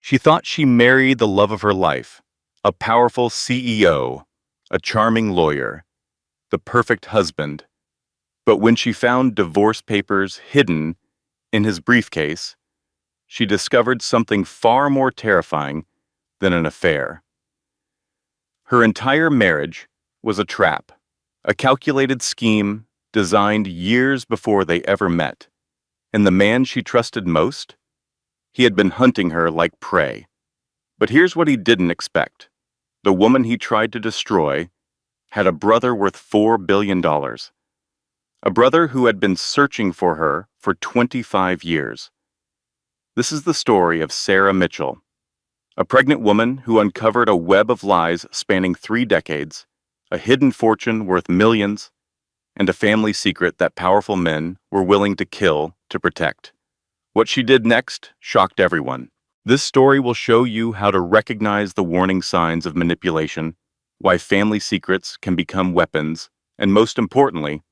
She thought she married the love of her life, a powerful CEO, a charming lawyer, the perfect husband. But when she found divorce papers hidden in his briefcase, she discovered something far more terrifying than an affair. Her entire marriage was a trap, a calculated scheme designed years before they ever met. And the man she trusted most? He had been hunting her like prey. But here's what he didn't expect. The woman he tried to destroy had a brother worth $4 billion. A brother who had been searching for her for 25 years. This is the story of Sarah Mitchell, a pregnant woman who uncovered a web of lies spanning 3 decades, a hidden fortune worth millions, and a family secret that powerful men were willing to kill to protect. What she did next shocked everyone. This story will show you how to recognize the warning signs of manipulation, why family secrets can become weapons, and most importantly,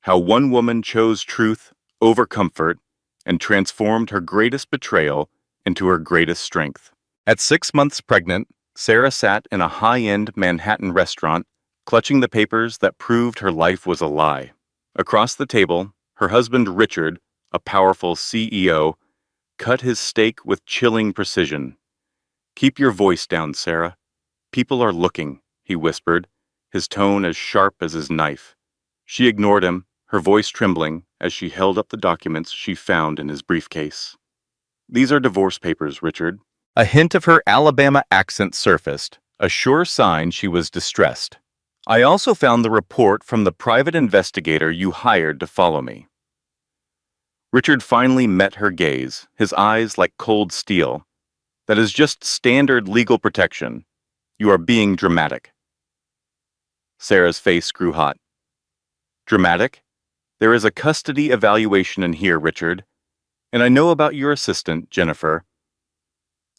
how one woman chose truth over comfort and transformed her greatest betrayal into her greatest strength. At 6 months pregnant, Sarah sat in a high-end Manhattan restaurant, clutching the papers that proved her life was a lie. Across the table, her husband Richard, a powerful CEO, cut his steak with chilling precision. "Keep your voice down, Sarah. People are looking," he whispered, his tone as sharp as his knife. She ignored him, her voice trembling as she held up the documents she found in his briefcase. "These are divorce papers, Richard." A hint of her Alabama accent surfaced, a sure sign she was distressed. "I also found the report from the private investigator you hired to follow me." Richard finally met her gaze, his eyes like cold steel. "That is just standard legal protection. You are being dramatic." Sarah's face grew hot. "Dramatic? There is a custody evaluation in here, Richard. And I know about your assistant, Jennifer."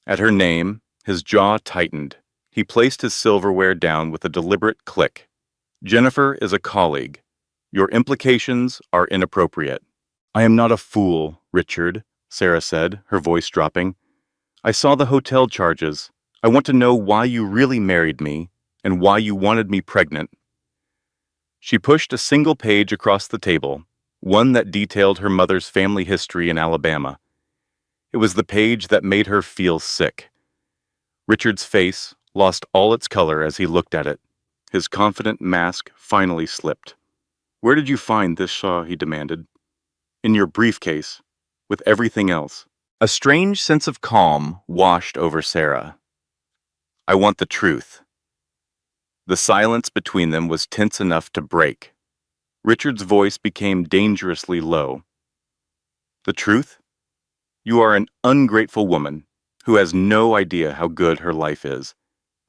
At her name, his jaw tightened. He placed his silverware down with a deliberate click. "Jennifer is a colleague. Your implications are inappropriate." "I am not a fool, Richard," Sarah said, her voice dropping. "I saw the hotel charges. I want to know why you really married me and why you wanted me pregnant." She pushed a single page across the table, one that detailed her mother's family history in Alabama. It was the page that made her feel sick. Richard's face lost all its color as he looked at it. His confident mask finally slipped. "Where did you find this?" he demanded. "In your briefcase, with everything else." A strange sense of calm washed over Sarah. "I want the truth." The silence between them was tense enough to break. Richard's voice became dangerously low. "The truth? You are an ungrateful woman who has no idea how good her life is.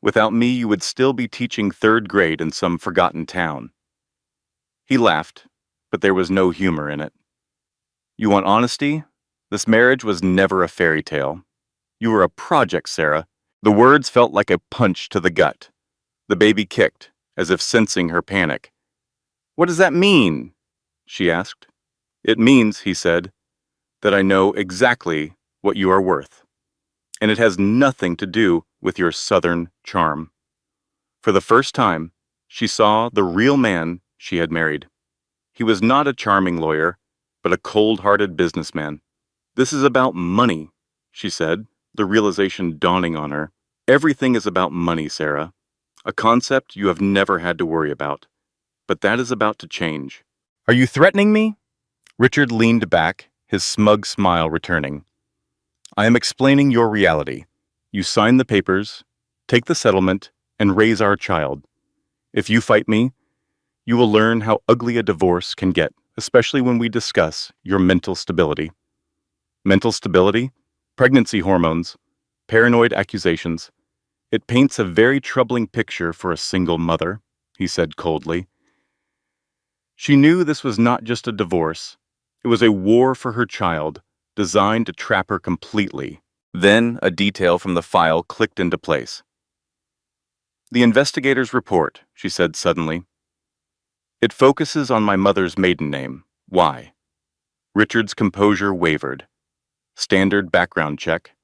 Without me, you would still be teaching 3rd grade in some forgotten town." He laughed, but there was no humor in it. "You want honesty? This marriage was never a fairy tale. You were a project, Sarah." The words felt like a punch to the gut. The baby kicked, as if sensing her panic. "What does that mean?" she asked. "It means," he said, "that I know exactly what you are worth. And it has nothing to do with your Southern charm." For the first time, she saw the real man she had married. He was not a charming lawyer, but a cold-hearted businessman. "This is about money," she said, the realization dawning on her. "Everything is about money, Sarah. A concept you have never had to worry about. But that is about to change." "Are you threatening me?" Richard leaned back, his smug smile returning. "I am explaining your reality. You sign the papers, take the settlement, and raise our child. If you fight me, you will learn how ugly a divorce can get, especially when we discuss your mental stability." Mental stability? Pregnancy hormones? Paranoid accusations? "It paints a very troubling picture for a single mother," he said coldly. She knew this was not just a divorce. It was a war for her child, designed to trap her completely. Then a detail from the file clicked into place. "The investigator's report," she said suddenly. "It focuses on my mother's maiden name. Why?" Richard's composure wavered. "Standard background check."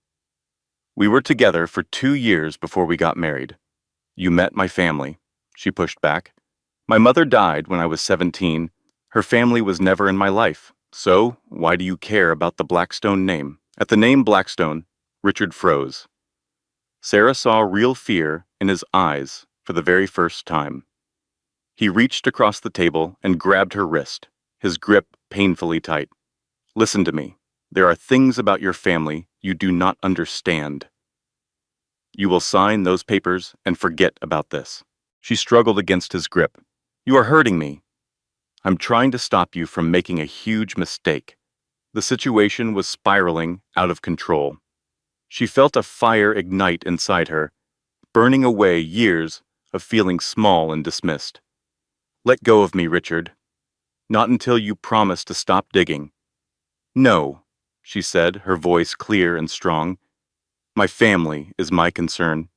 We were together for 2 years before we got married. You met my family, she pushed back. My mother died when I was 17. Her family was never in my life. So, why do you care about the Blackstone name? At the name Blackstone, Richard froze. Sarah saw real fear in his eyes for the very first time. He reached across the table and grabbed her wrist, his grip painfully tight. Listen to me. There are things about your family you do not understand. You will sign those papers and forget about this. She struggled against his grip. You are hurting me. I'm trying to stop you from making a huge mistake. The situation was spiraling out of control. She felt a fire ignite inside her, burning away years of feeling small and dismissed. Let go of me, Richard. Not until you promise to stop digging. No, she said, her voice clear and strong. My family is my concern.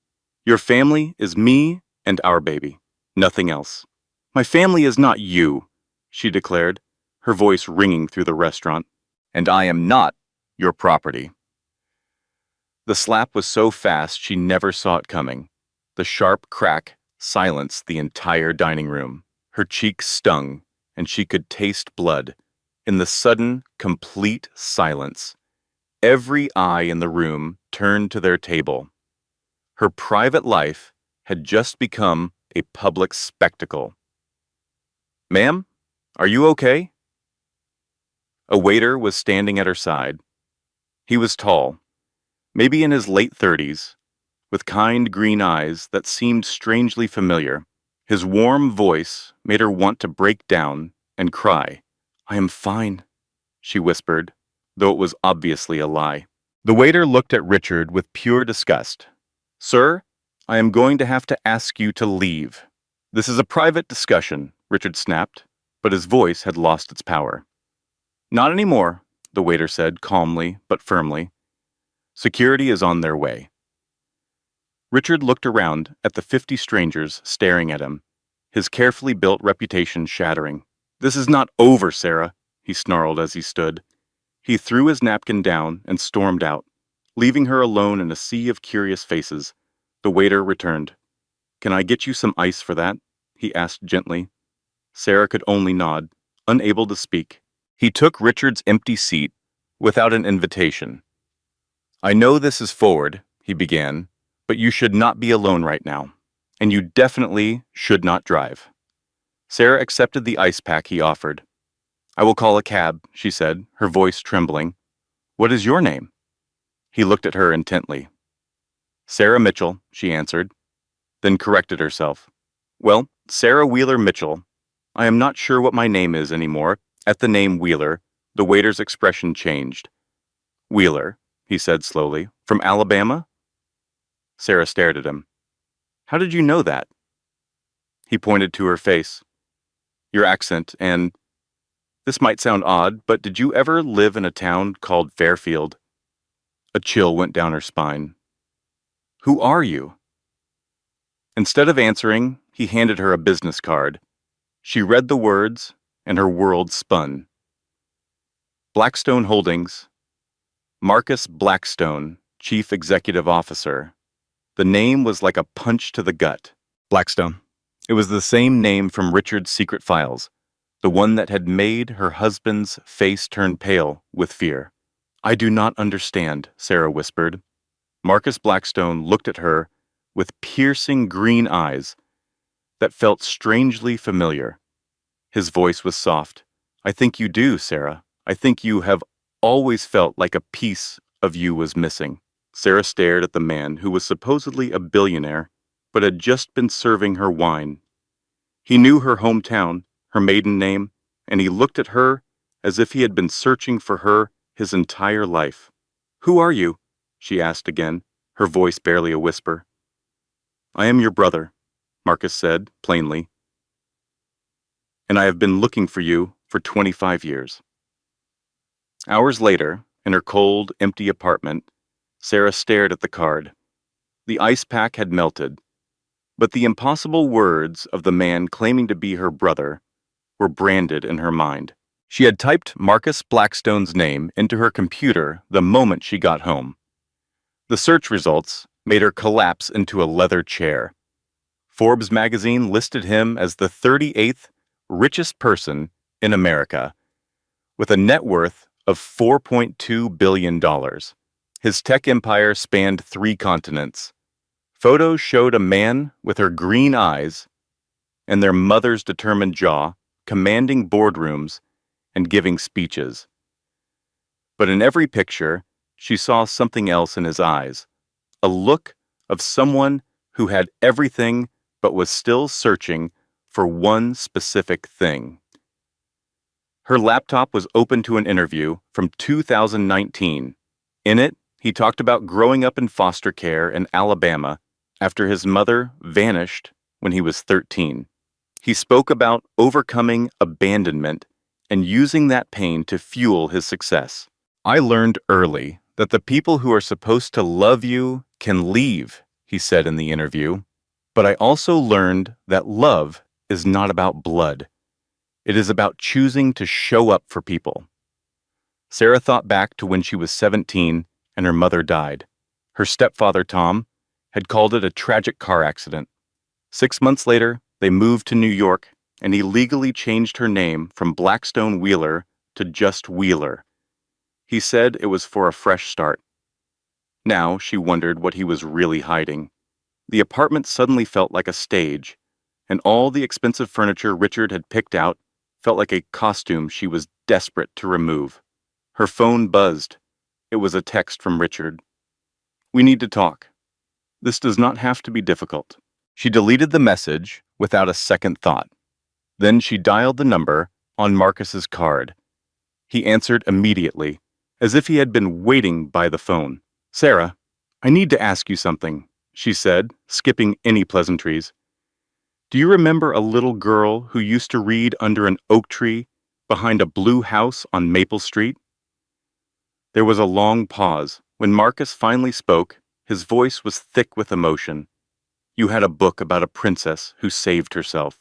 Your family is me and our baby. Nothing else. My family is not you, she declared, her voice ringing through the restaurant. And I am not your property. The slap was so fast she never saw it coming. The sharp crack silenced the entire dining room. Her cheeks stung, and she could taste blood. In the sudden, complete silence, every eye in the room turned to their table. Her private life had just become a public spectacle. Ma'am, are you okay? A waiter was standing at her side. He was tall, maybe in his late 30s, with kind green eyes that seemed strangely familiar. His warm voice made her want to break down and cry. I am fine, she whispered, though it was obviously a lie. The waiter looked at Richard with pure disgust. Sir, I am going to have to ask you to leave. This is a private discussion, Richard snapped, but his voice had lost its power. Not anymore, the waiter said calmly but firmly. Security is on their way. Richard looked around at the 50 strangers staring at him, his carefully built reputation shattering. This is not over, Sarah, he snarled as he stood. He threw his napkin down and stormed out, leaving her alone in a sea of curious faces. The waiter returned. Can I get you some ice for that? He asked gently. Sarah could only nod, unable to speak. He took Richard's empty seat without an invitation. I know this is forward, he began, but you should not be alone right now, and you definitely should not drive. Sarah accepted the ice pack he offered. I will call a cab, she said, her voice trembling. What is your name? He looked at her intently. Sarah Mitchell, she answered, then corrected herself. Well, Sarah Wheeler Mitchell. I am not sure what my name is anymore. At the name Wheeler, the waiter's expression changed. Wheeler, he said slowly, from Alabama? Sarah stared at him. How did you know that? He pointed to her face. Your accent and... This might sound odd, but did you ever live in a town called Fairfield? A chill went down her spine. Who are you? Instead of answering, he handed her a business card. She read the words, and her world spun. Blackstone Holdings, Marcus Blackstone, Chief Executive Officer. The name was like a punch to the gut. Blackstone. It was the same name from Richard's secret files, the one that had made her husband's face turn pale with fear. I do not understand, Sarah whispered. Marcus Blackstone looked at her with piercing green eyes that felt strangely familiar. His voice was soft. I think you do, Sarah. I think you have always felt like a piece of you was missing. Sarah stared at the man who was supposedly a billionaire, but had just been serving her wine. He knew her hometown, her maiden name, and he looked at her as if he had been searching for her his entire life. Who are you? She asked again, her voice barely a whisper. I am your brother, Marcus said, plainly. And I have been looking for you for 25 years. Hours later, in her cold, empty apartment, Sarah stared at the card. The ice pack had melted, but the impossible words of the man claiming to be her brother were branded in her mind. She had typed Marcus Blackstone's name into her computer the moment she got home. The search results made her collapse into a leather chair. Forbes magazine listed him as the 38th richest person in America, with a net worth of $4.2 billion. His tech empire spanned 3 continents. Photos showed a man with her green eyes and their mother's determined jaw, commanding boardrooms and giving speeches. But in every picture, she saw something else in his eyes, a look of someone who had everything but was still searching for one specific thing. Her laptop was open to an interview from 2019. In it, he talked about growing up in foster care in Alabama after his mother vanished when he was 13. He spoke about overcoming abandonment and using that pain to fuel his success. I learned early that the people who are supposed to love you can leave, he said in the interview. But I also learned that love is not about blood. It is about choosing to show up for people. Sarah thought back to when she was 17 and her mother died. Her stepfather, Tom, had called it a tragic car accident. 6 months later, they moved to New York, and he legally changed her name from Blackstone Wheeler to just Wheeler. He said it was for a fresh start. Now she wondered what he was really hiding. The apartment suddenly felt like a stage, and all the expensive furniture Richard had picked out felt like a costume she was desperate to remove. Her phone buzzed. It was a text from Richard. "We need to talk. This does not have to be difficult." She deleted the message without a second thought. Then she dialed the number on Marcus's card. He answered immediately, as if he had been waiting by the phone. "Sarah, I need to ask you something," she said, skipping any pleasantries. "Do you remember a little girl who used to read under an oak tree behind a blue house on Maple Street?" There was a long pause. When Marcus finally spoke, his voice was thick with emotion. "You had a book about a princess who saved herself.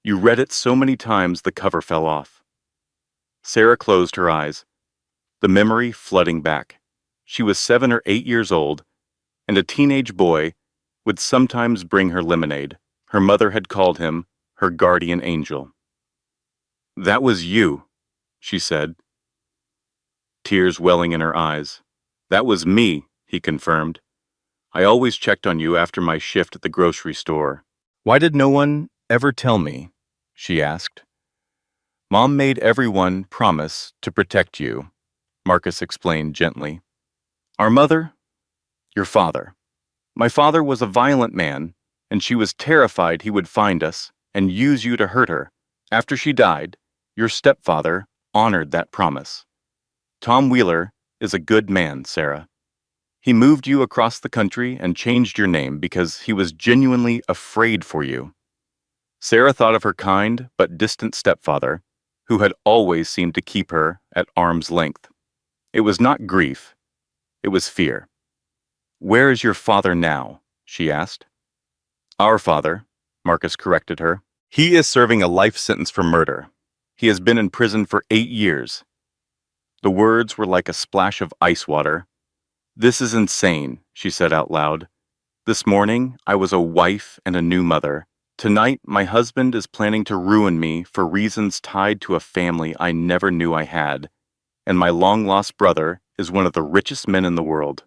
You read it so many times the cover fell off." Sarah closed her eyes, the memory flooding back. She was 7 or 8 years old, and a teenage boy would sometimes bring her lemonade. Her mother had called him her guardian angel. "That was you," she said, tears welling in her eyes. "That was me," he confirmed. "I always checked on you after my shift at the grocery store." "Why did no one ever tell me?" she asked. "Mom made everyone promise to protect you," Marcus explained gently. "Our mother, your father. My father was a violent man, and she was terrified he would find us and use you to hurt her. After she died, your stepfather honored that promise. Tom Wheeler is a good man, Sarah. He moved you across the country and changed your name because he was genuinely afraid for you." Sarah thought of her kind but distant stepfather, who had always seemed to keep her at arm's length. It was not grief, it was fear. "Where is your father now?" she asked. "Our father," Marcus corrected her. "He is serving a life sentence for murder. He has been in prison for 8 years. The words were like a splash of ice water. "This is insane," she said out loud. "This morning, I was a wife and a new mother. Tonight, my husband is planning to ruin me for reasons tied to a family I never knew I had. And my long-lost brother is one of the richest men in the world."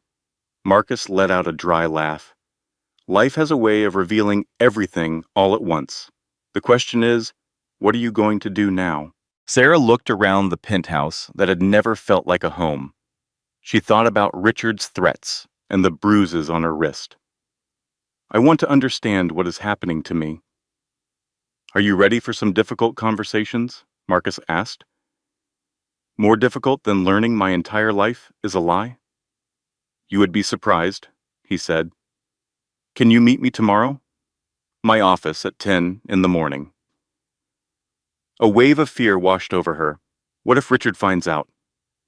Marcus let out a dry laugh. "Life has a way of revealing everything all at once. The question is, what are you going to do now?" Sarah looked around the penthouse that had never felt like a home. She thought about Richard's threats and the bruises on her wrist. "I want to understand what is happening to me." "Are you ready for some difficult conversations?" Marcus asked. "More difficult than learning my entire life is a lie?" "You would be surprised," he said. "Can you meet me tomorrow?" "My office at 10 in the morning." A wave of fear washed over her. What if Richard finds out?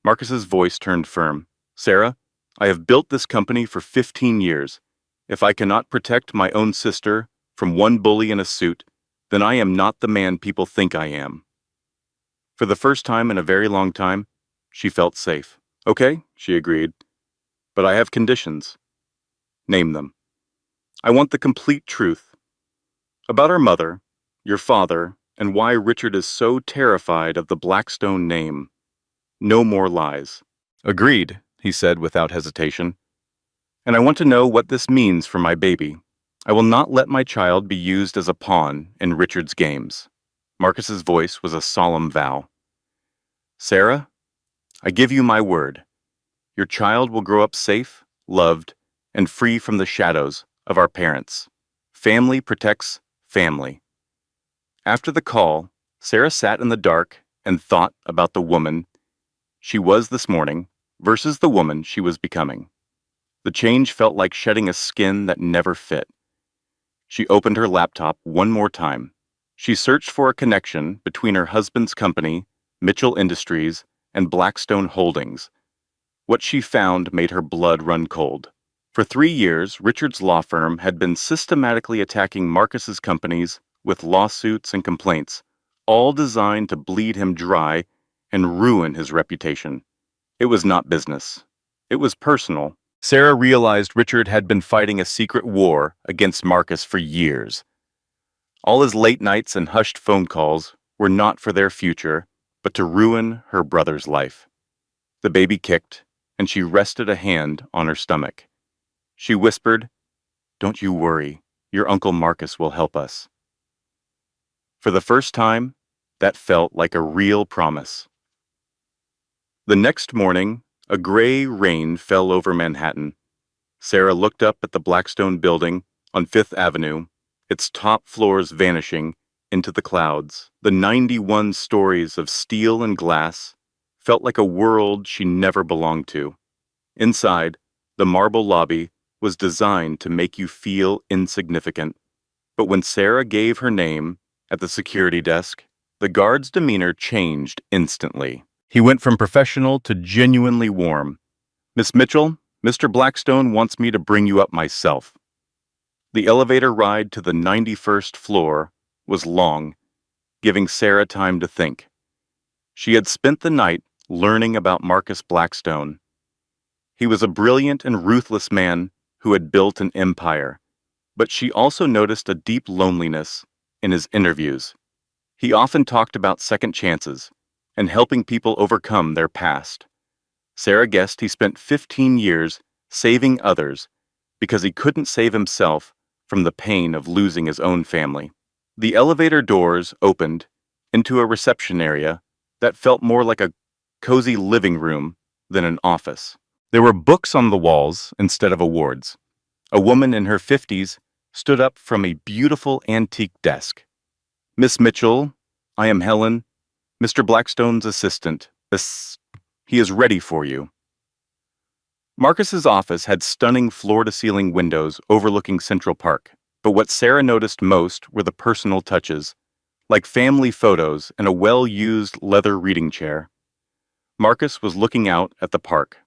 Marcus's voice turned firm. "Sarah, I have built this company for 15 years. If I cannot protect my own sister from one bully in a suit, then I am not the man people think I am." For the first time in a very long time, she felt safe. "Okay," she agreed. But I have conditions. Name them. I want the complete truth. About our mother, your father, and why Richard is so terrified of the Blackstone name. No more lies. Agreed, he said without hesitation. And I want to know what this means for my baby. I will not let my child be used as a pawn in Richard's games. Marcus's voice was a solemn vow. Sarah, I give you my word. Your child will grow up safe, loved, and free from the shadows of our parents. Family protects family. After the call, Sarah sat in the dark and thought about the woman she was this morning versus the woman she was becoming. The change felt like shedding a skin that never fit. She opened her laptop one more time. She searched for a connection between her husband's company, Mitchell Industries, and Blackstone Holdings. What she found made her blood run cold. For 3 years, Richard's law firm had been systematically attacking Marcus's companies with lawsuits and complaints, all designed to bleed him dry and ruin his reputation. It was not business. It was personal. Sarah realized Richard had been fighting a secret war against Marcus for years. All his late nights and hushed phone calls were not for their future, but to ruin her brother's life. The baby kicked, and she rested a hand on her stomach. She whispered, "Don't you worry, your Uncle Marcus will help us." For the first time, that felt like a real promise. The next morning, a gray rain fell over Manhattan. Sarah looked up at the Blackstone building on Fifth Avenue, its top floors vanishing into the clouds. The 91 stories of steel and glass felt like a world she never belonged to. Inside, the marble lobby was designed to make you feel insignificant. But when Sarah gave her name at the security desk, the guard's demeanor changed instantly. He went from professional to genuinely warm. "Miss Mitchell, Mr. Blackstone wants me to bring you up myself." The elevator ride to the 91st floor was long, giving Sarah time to think. She had spent the night learning about Marcus Blackstone. He was a brilliant and ruthless man who had built an empire, but she also noticed a deep loneliness in his interviews. He often talked about second chances and helping people overcome their past. Sarah guessed he spent 15 years saving others because he couldn't save himself from the pain of losing his own family. The elevator doors opened into a reception area that felt more like a cozy living room than an office. There were books on the walls instead of awards. A woman in her 50s stood up from a beautiful antique desk. "Miss Mitchell, I am Helen, Mr. Blackstone's assistant. He is ready for you." Marcus's office had stunning floor-to-ceiling windows overlooking Central Park, but what Sarah noticed most were the personal touches, like family photos and a well-used leather reading chair. Marcus was looking out at the park.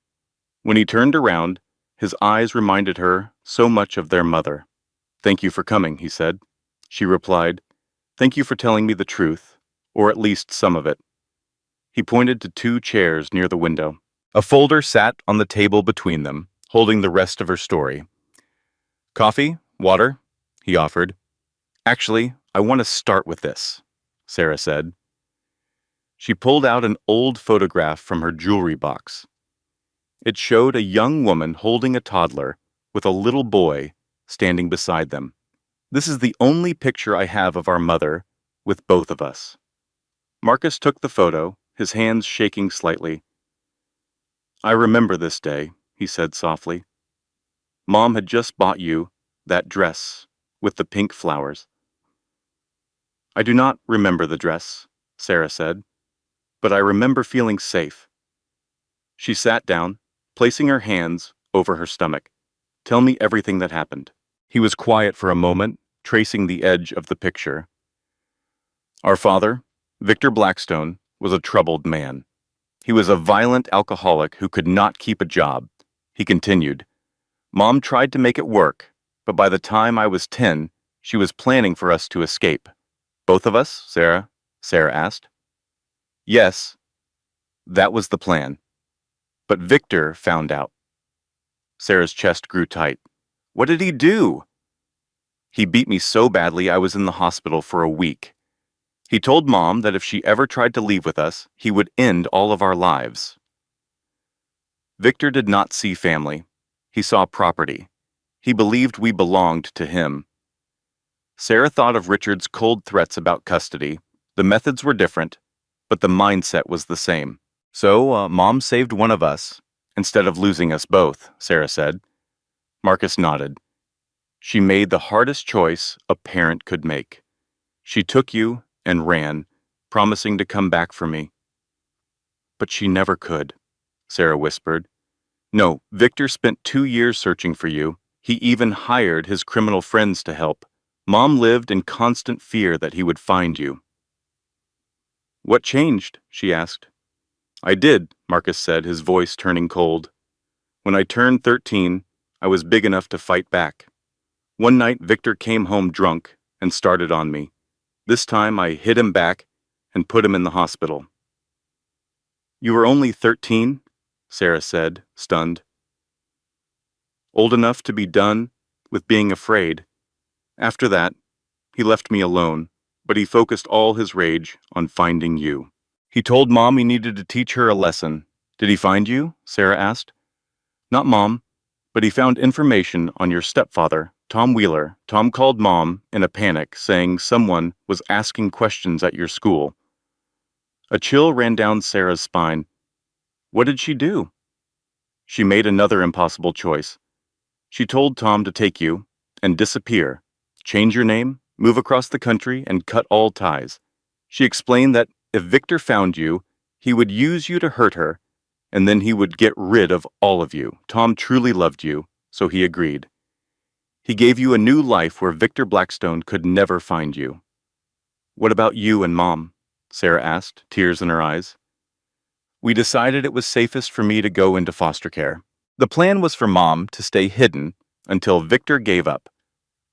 When he turned around, his eyes reminded her so much of their mother. "Thank you for coming," he said. She replied, "Thank you for telling me the truth, or at least some of it." He pointed to 2 chairs near the window. A folder sat on the table between them, holding the rest of her story. "Coffee? Water?" he offered. "Actually, I want to start with this," Sarah said. She pulled out an old photograph from her jewelry box. It showed a young woman holding a toddler with a little boy standing beside them. "This is the only picture I have of our mother with both of us." Marcus took the photo, his hands shaking slightly. "I remember this day," he said softly. "Mom had just bought you that dress with the pink flowers." "I do not remember the dress," Sarah said, "but I remember feeling safe." She sat down, placing her hands over her stomach. "Tell me everything that happened." He was quiet for a moment, tracing the edge of the picture. "Our father, Victor Blackstone, was a troubled man. He was a violent alcoholic who could not keep a job." He continued, "Mom tried to make it work, but by the time I was 10, she was planning for us to escape." "Both of us, Sarah?" Sarah asked. "Yes, that was the plan. But Victor found out." Sarah's chest grew tight. What did he do? He beat me so badly I was in the hospital for a week. He told Mom that if she ever tried to leave with us, he would end all of our lives. Victor did not see family. He saw property. He believed we belonged to him. Sarah thought of Richard's cold threats about custody. The methods were different, but the mindset was the same. So, Mom saved one of us, instead of losing us both, Sarah said. Marcus nodded. She made the hardest choice a parent could make. She took you and ran, promising to come back for me. But she never could, Sarah whispered. No, Victor spent 2 years searching for you. He even hired his criminal friends to help. Mom lived in constant fear that he would find you. What changed? She asked. I did, Marcus said, his voice turning cold. When I turned 13, I was big enough to fight back. One night, Victor came home drunk and started on me. This time, I hit him back and put him in the hospital. You were only 13, Sarah said, stunned. Old enough to be done with being afraid. After that, he left me alone, but he focused all his rage on finding you. He told Mom he needed to teach her a lesson. Did he find you? Sarah asked. Not Mom, but he found information on your stepfather, Tom Wheeler. Tom called Mom in a panic, saying someone was asking questions at your school. A chill ran down Sarah's spine. What did she do? She made another impossible choice. She told Tom to take you and disappear, change your name, move across the country, and cut all ties. She explained that if Victor found you, he would use you to hurt her, and then he would get rid of all of you. Tom truly loved you, so he agreed. He gave you a new life where Victor Blackstone could never find you. What about you and Mom? Sarah asked, tears in her eyes. We decided it was safest for me to go into foster care. The plan was for Mom to stay hidden until Victor gave up,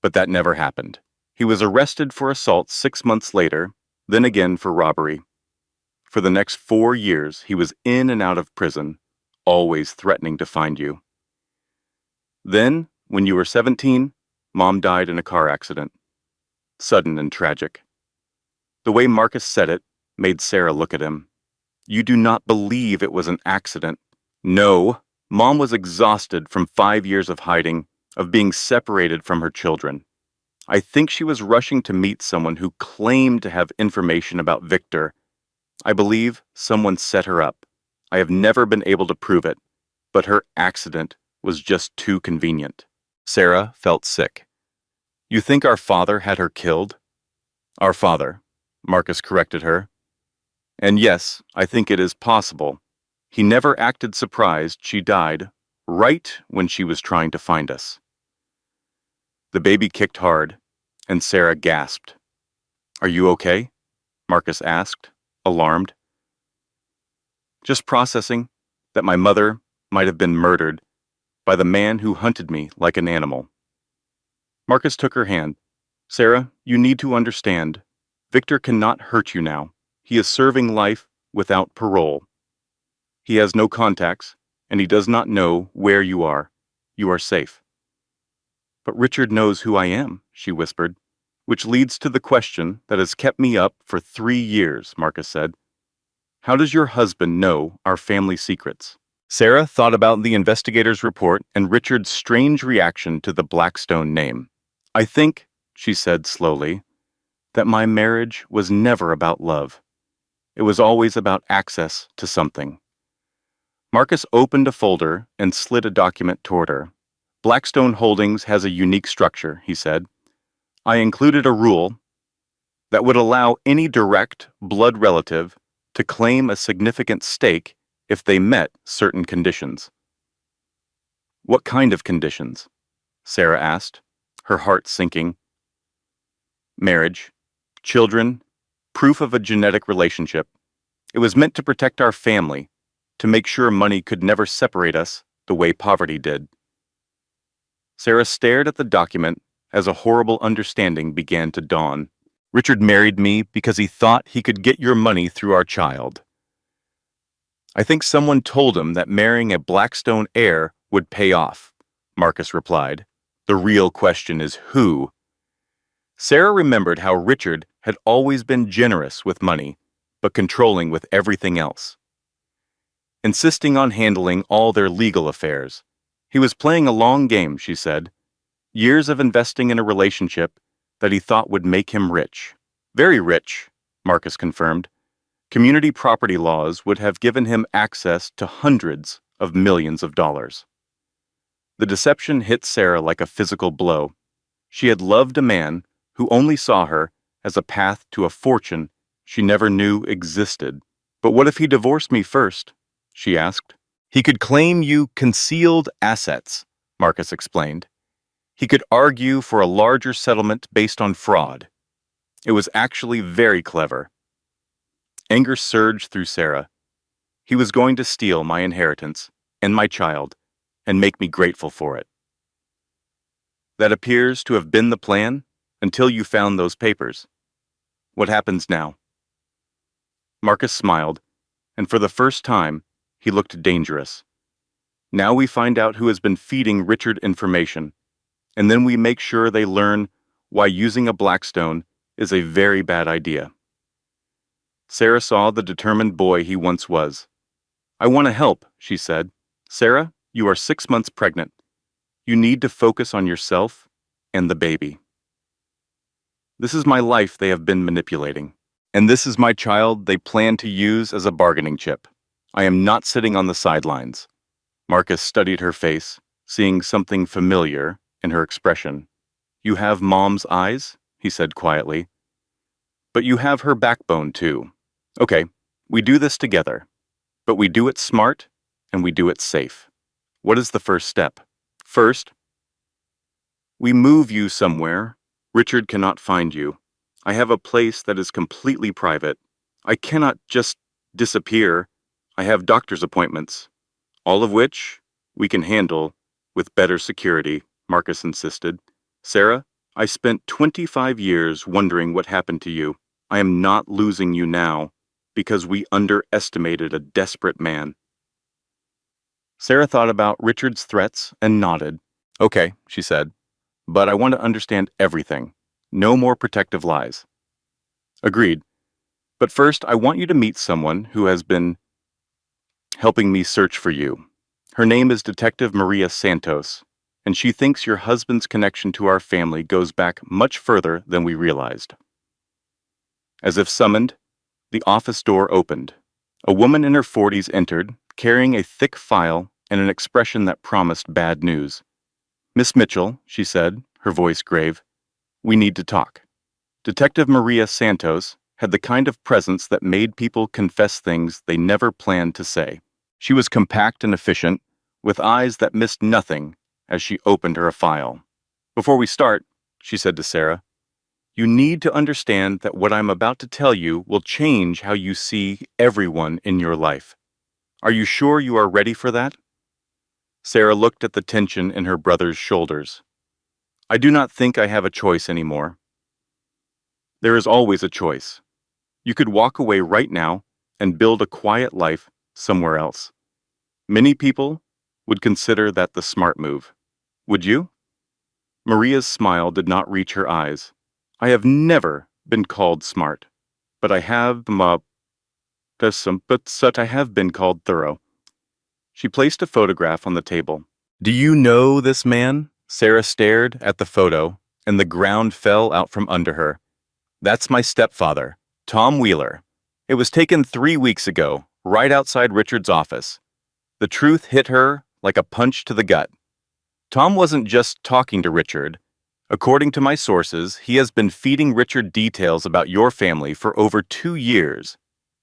but that never happened. He was arrested for assault 6 months later, then again for robbery. For the next 4 years, he was in and out of prison, always threatening to find you. Then, when you were 17, Mom died in a car accident. Sudden and tragic. The way Marcus said it made Sarah look at him. You do not believe it was an accident. No, Mom was exhausted from 5 years of hiding, of being separated from her children. I think she was rushing to meet someone who claimed to have information about Victor. I believe someone set her up. I have never been able to prove it, but her accident was just too convenient. Sarah felt sick. You think our father had her killed? Our father, Marcus corrected her. And yes, I think it is possible. He never acted surprised she died right when she was trying to find us. The baby kicked hard, and Sarah gasped. Are you okay? Marcus asked, alarmed. Just processing that my mother might have been murdered by the man who hunted me like an animal. Marcus took her hand. Sarah, you need to understand. Victor cannot hurt you now. He is serving life without parole. He has no contacts, and he does not know where you are. You are safe. But Richard knows who I am, she whispered, which leads to the question that has kept me up for 3 years, Marcus said. How does your husband know our family secrets? Sarah thought about the investigator's report and Richard's strange reaction to the Blackstone name. I think, she said slowly, that my marriage was never about love. It was always about access to something. Marcus opened a folder and slid a document toward her. Blackstone Holdings has a unique structure, he said. I included a rule that would allow any direct blood relative to claim a significant stake if they met certain conditions. What kind of conditions? Sarah asked, her heart sinking. Marriage, children, proof of a genetic relationship. It was meant to protect our family, to make sure money could never separate us the way poverty did. Sarah stared at the document as a horrible understanding began to dawn. Richard married me because he thought he could get your money through our child. I think someone told him that marrying a Blackstone heir would pay off. Marcus replied. The real question is who. Sarah remembered how Richard had always been generous with money, but controlling with everything else, insisting on handling all their legal affairs. He was playing a long game, she said. Years of investing in a relationship that he thought would make him rich. Very rich, Marcus confirmed. Community property laws would have given him access to hundreds of millions of dollars. The deception hit Sarah like a physical blow. She had loved a man who only saw her as a path to a fortune she never knew existed. But what if he divorced me first? She asked. He could claim you concealed assets, Marcus explained. He could argue for a larger settlement based on fraud. It was actually very clever. Anger surged through Sarah. He was going to steal my inheritance and my child and make me grateful for it. That appears to have been the plan until you found those papers. What happens now? Marcus smiled, and for the first time, he looked dangerous. Now we find out who has been feeding Richard information, and then we make sure they learn why using a Blackstone is a very bad idea. Sarah saw the determined boy he once was. I want to help, she said. Sarah, you are 6 months pregnant. You need to focus on yourself and the baby. This is my life they have been manipulating, and this is my child they plan to use as a bargaining chip. I am not sitting on the sidelines. Marcus studied her face, seeing something familiar in her expression. You have Mom's eyes, he said quietly. But you have her backbone too. Okay, we do this together, but we do it smart and we do it safe. What is the first step? First, we move you somewhere. Richard cannot find you. I have a place that is completely private. I cannot just disappear. I have doctor's appointments, all of which we can handle with better security, Marcus insisted. Sarah, I spent 25 years wondering what happened to you. I am not losing you now because we underestimated a desperate man. Sarah thought about Richard's threats and nodded. Okay, she said, but I want to understand everything. No more protective lies. Agreed. But first, I want you to meet someone who has been helping me search for you. Her name is Detective Maria Santos, and she thinks your husband's connection to our family goes back much further than we realized. As if summoned, the office door opened. A woman in her 40s entered, carrying a thick file and an expression that promised bad news. Miss Mitchell, she said, her voice grave, we need to talk. Detective Maria Santos had the kind of presence that made people confess things they never planned to say. She was compact and efficient, with eyes that missed nothing as she opened her file. Before we start, she said to Sarah, you need to understand that what I'm about to tell you will change how you see everyone in your life. Are you sure you are ready for that? Sarah looked at the tension in her brother's shoulders. I do not think I have a choice anymore. There is always a choice. You could walk away right now and build a quiet life somewhere else. Many people would consider that the smart move. Would you? Maria's smile did not reach her eyes. I have never been called smart, but I have been called thorough. She placed a photograph on the table. Do you know this man? Sarah stared at the photo, and the ground fell out from under her. That's my stepfather, Tom Wheeler. It was taken 3 weeks ago, right outside Richard's office. The truth hit her like a punch to the gut. Tom wasn't just talking to Richard. According to my sources, he has been feeding Richard details about your family for over 2 years.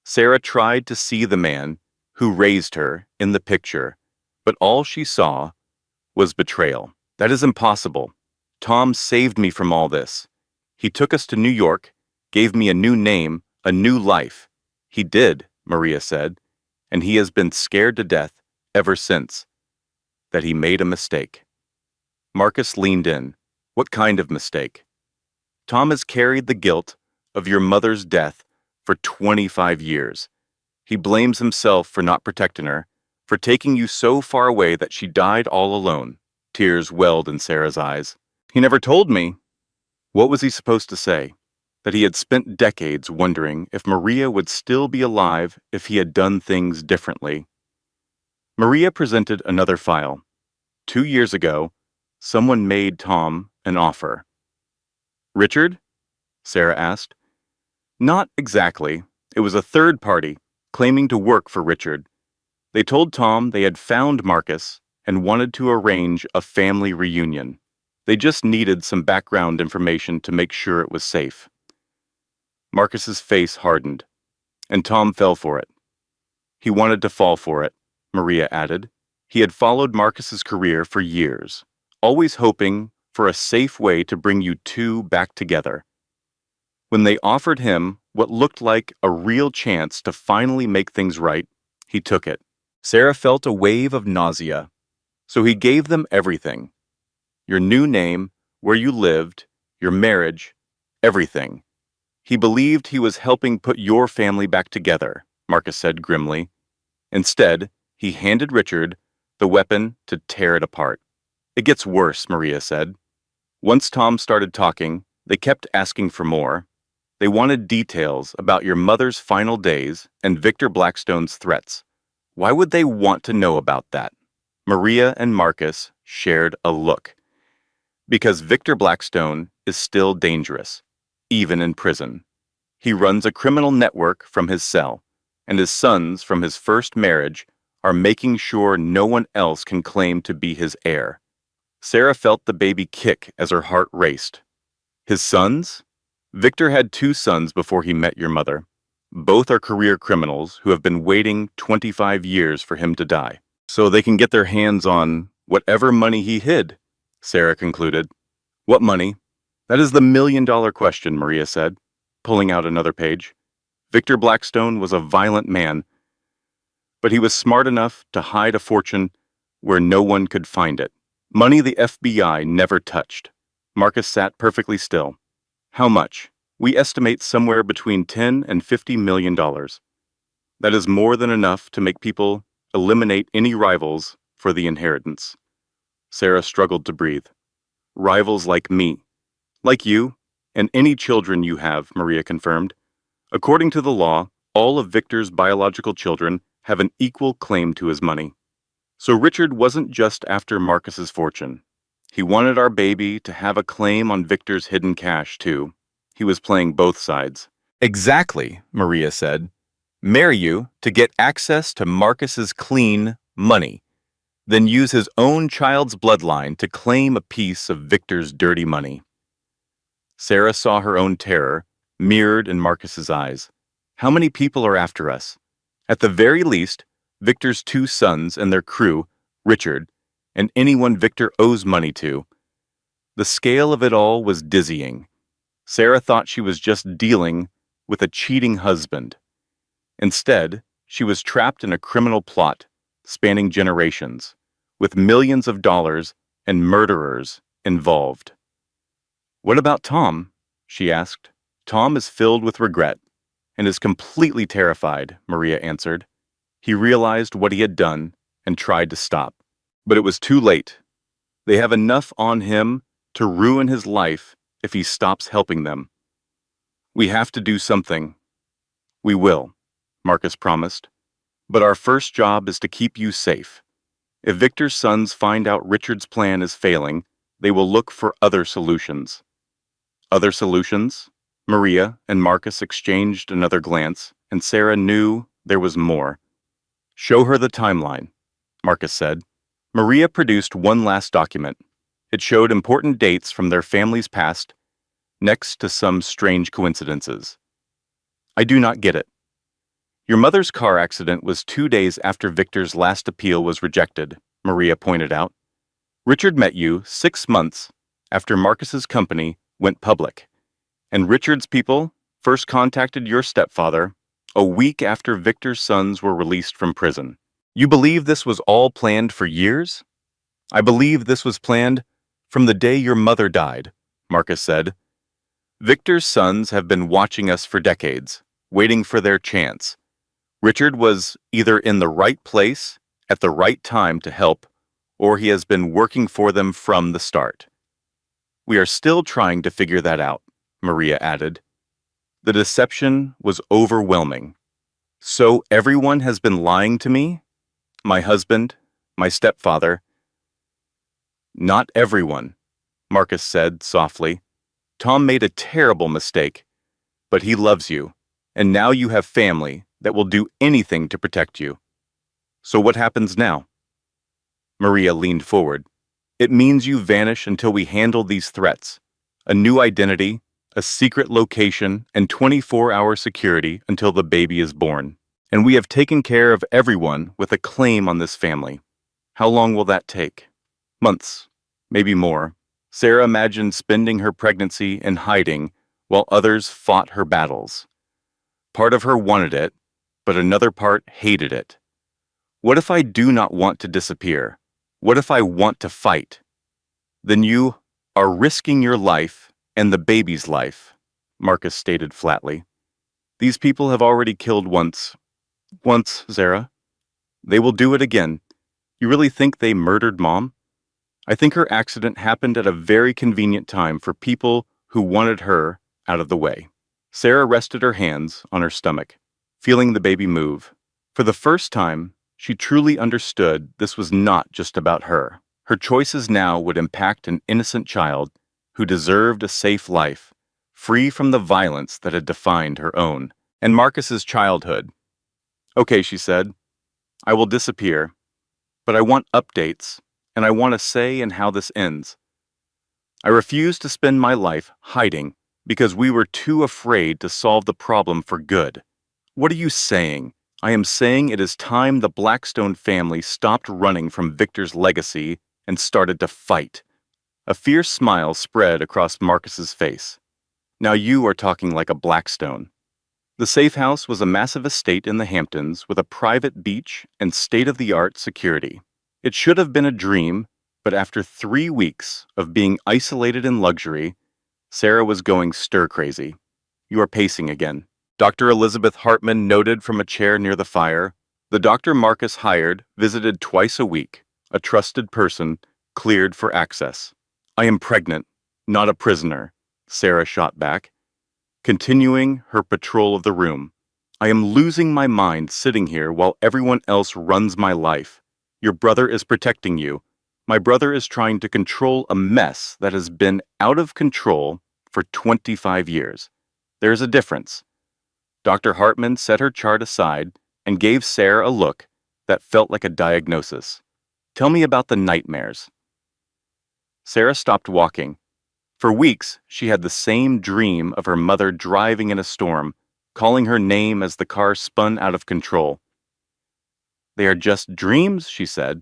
Sarah tried to see the man who raised her in the picture, but all she saw was betrayal. That is impossible. Tom saved me from all this. He took us to New York, gave me a new name, a new life. He did, Maria said, and he has been scared to death ever since. That he made a mistake. Marcus leaned in. What kind of mistake? Tom has carried the guilt of your mother's death for 25 years. He blames himself for not protecting her, for taking you so far away that she died all alone. Tears welled in Sarah's eyes. He never told me. What was he supposed to say? That he had spent decades wondering if Maria would still be alive if he had done things differently. Maria presented another file. 2 years ago, someone made Tom an offer. Richard? Sarah asked. Not exactly. It was a third party, claiming to work for Richard. They told Tom they had found Marcus and wanted to arrange a family reunion. They just needed some background information to make sure it was safe. Marcus's face hardened, and Tom fell for it. He wanted to fall for it, Maria added. He had followed Marcus's career for years, always hoping for a safe way to bring you two back together. When they offered him what looked like a real chance to finally make things right, he took it. Sarah felt a wave of nausea, so he gave them everything. Your new name, where you lived, your marriage, everything. He believed he was helping put your family back together, Marcus said grimly. Instead, he handed Richard the weapon to tear it apart. It gets worse, Maria said. Once Tom started talking, they kept asking for more. They wanted details about your mother's final days and Victor Blackstone's threats. Why would they want to know about that? Maria and Marcus shared a look. Because Victor Blackstone is still dangerous, even in prison. He runs a criminal network from his cell, and his sons from his first marriage are making sure no one else can claim to be his heir. Sarah felt the baby kick as her heart raced. His sons? Victor had 2 sons before he met your mother. Both are career criminals who have been waiting 25 years for him to die, so they can get their hands on whatever money he hid, Sarah concluded. What money? That is the million-dollar question, Maria said, pulling out another page. Victor Blackstone was a violent man, but he was smart enough to hide a fortune where no one could find it. Money the FBI never touched. Marcus sat perfectly still. How much? We estimate somewhere between $10 and $50 million. That is more than enough to make people eliminate any rivals for the inheritance. Sarah struggled to breathe. Rivals like me. Like you, and any children you have, Maria confirmed. According to the law, all of Victor's biological children have an equal claim to his money. So Richard wasn't just after Marcus's fortune. He wanted our baby to have a claim on Victor's hidden cash, too. He was playing both sides. Exactly, Maria said. Marry you to get access to Marcus's clean money, then use his own child's bloodline to claim a piece of Victor's dirty money. Sarah saw her own terror mirrored in Marcus's eyes. How many people are after us? At the very least, Victor's 2 sons and their crew, Richard, and anyone Victor owes money to. The scale of it all was dizzying. Sarah thought she was just dealing with a cheating husband. Instead, she was trapped in a criminal plot spanning generations, with millions of dollars and murderers involved. What about Tom? She asked. Tom is filled with regret and is completely terrified, Maria answered. He realized what he had done and tried to stop. But it was too late. They have enough on him to ruin his life if he stops helping them. We have to do something. We will, Marcus promised. But our first job is to keep you safe. If Victor's sons find out Richard's plan is failing, they will look for other solutions. Other solutions? Maria and Marcus exchanged another glance, and Sarah knew there was more. Show her the timeline, Marcus said. Maria produced one last document. It showed important dates from their family's past, next to some strange coincidences. I do not get it. Your mother's car accident was 2 days after Victor's last appeal was rejected, Maria pointed out. Richard met you 6 months after Marcus's company went public, and Richard's people first contacted your stepfather a week after Victor's sons were released from prison. You believe this was all planned for years? I believe this was planned from the day your mother died, Marcus said. Victor's sons have been watching us for decades, waiting for their chance. Richard was either in the right place at the right time to help, or he has been working for them from the start. We are still trying to figure that out, Maria added. The deception was overwhelming. So everyone has been lying to me? My husband, my stepfather. Not everyone, Marcus said softly. Tom made a terrible mistake, but he loves you, and now you have family that will do anything to protect you. So what happens now? Maria leaned forward. It means you vanish until we handle these threats. A new identity, a secret location, and 24-hour security until the baby is born. And we have taken care of everyone with a claim on this family. How long will that take? Months, maybe more. Sarah imagined spending her pregnancy in hiding while others fought her battles. Part of her wanted it, but another part hated it. What if I do not want to disappear? What if I want to fight? Then you are risking your life and the baby's life, Marcus stated flatly. These people have already killed once. Once, Sarah. They will do it again. You really think they murdered Mom? I think her accident happened at a very convenient time for people who wanted her out of the way. Sarah rested her hands on her stomach, feeling the baby move. For the first time, she truly understood this was not just about her. Her choices now would impact an innocent child who deserved a safe life, free from the violence that had defined her own and Marcus's childhood. Okay, she said, I will disappear, but I want updates, and I want a say in how this ends. I refuse to spend my life hiding because we were too afraid to solve the problem for good. What are you saying? I am saying it is time the Blackstone family stopped running from Victor's legacy and started to fight. A fierce smile spread across Marcus's face. Now you are talking like a Blackstone. The safe house was a massive estate in the Hamptons with a private beach and state-of-the-art security. It should have been a dream, but after 3 weeks of being isolated in luxury, Sarah was going stir-crazy. You are pacing again. Dr. Elizabeth Hartman noted from a chair near the fire. The doctor Marcus hired visited twice a week, a trusted person, cleared for access. I am pregnant, not a prisoner, Sarah shot back, continuing her patrol of the room. I am losing my mind sitting here while everyone else runs my life. Your brother is protecting you. My brother is trying to control a mess that has been out of control for 25 years. There is a difference. Dr. Hartman set her chart aside and gave Sarah a look that felt like a diagnosis. Tell me about the nightmares. Sarah stopped walking. For weeks, she had the same dream of her mother driving in a storm, calling her name as the car spun out of control. They are just dreams, she said,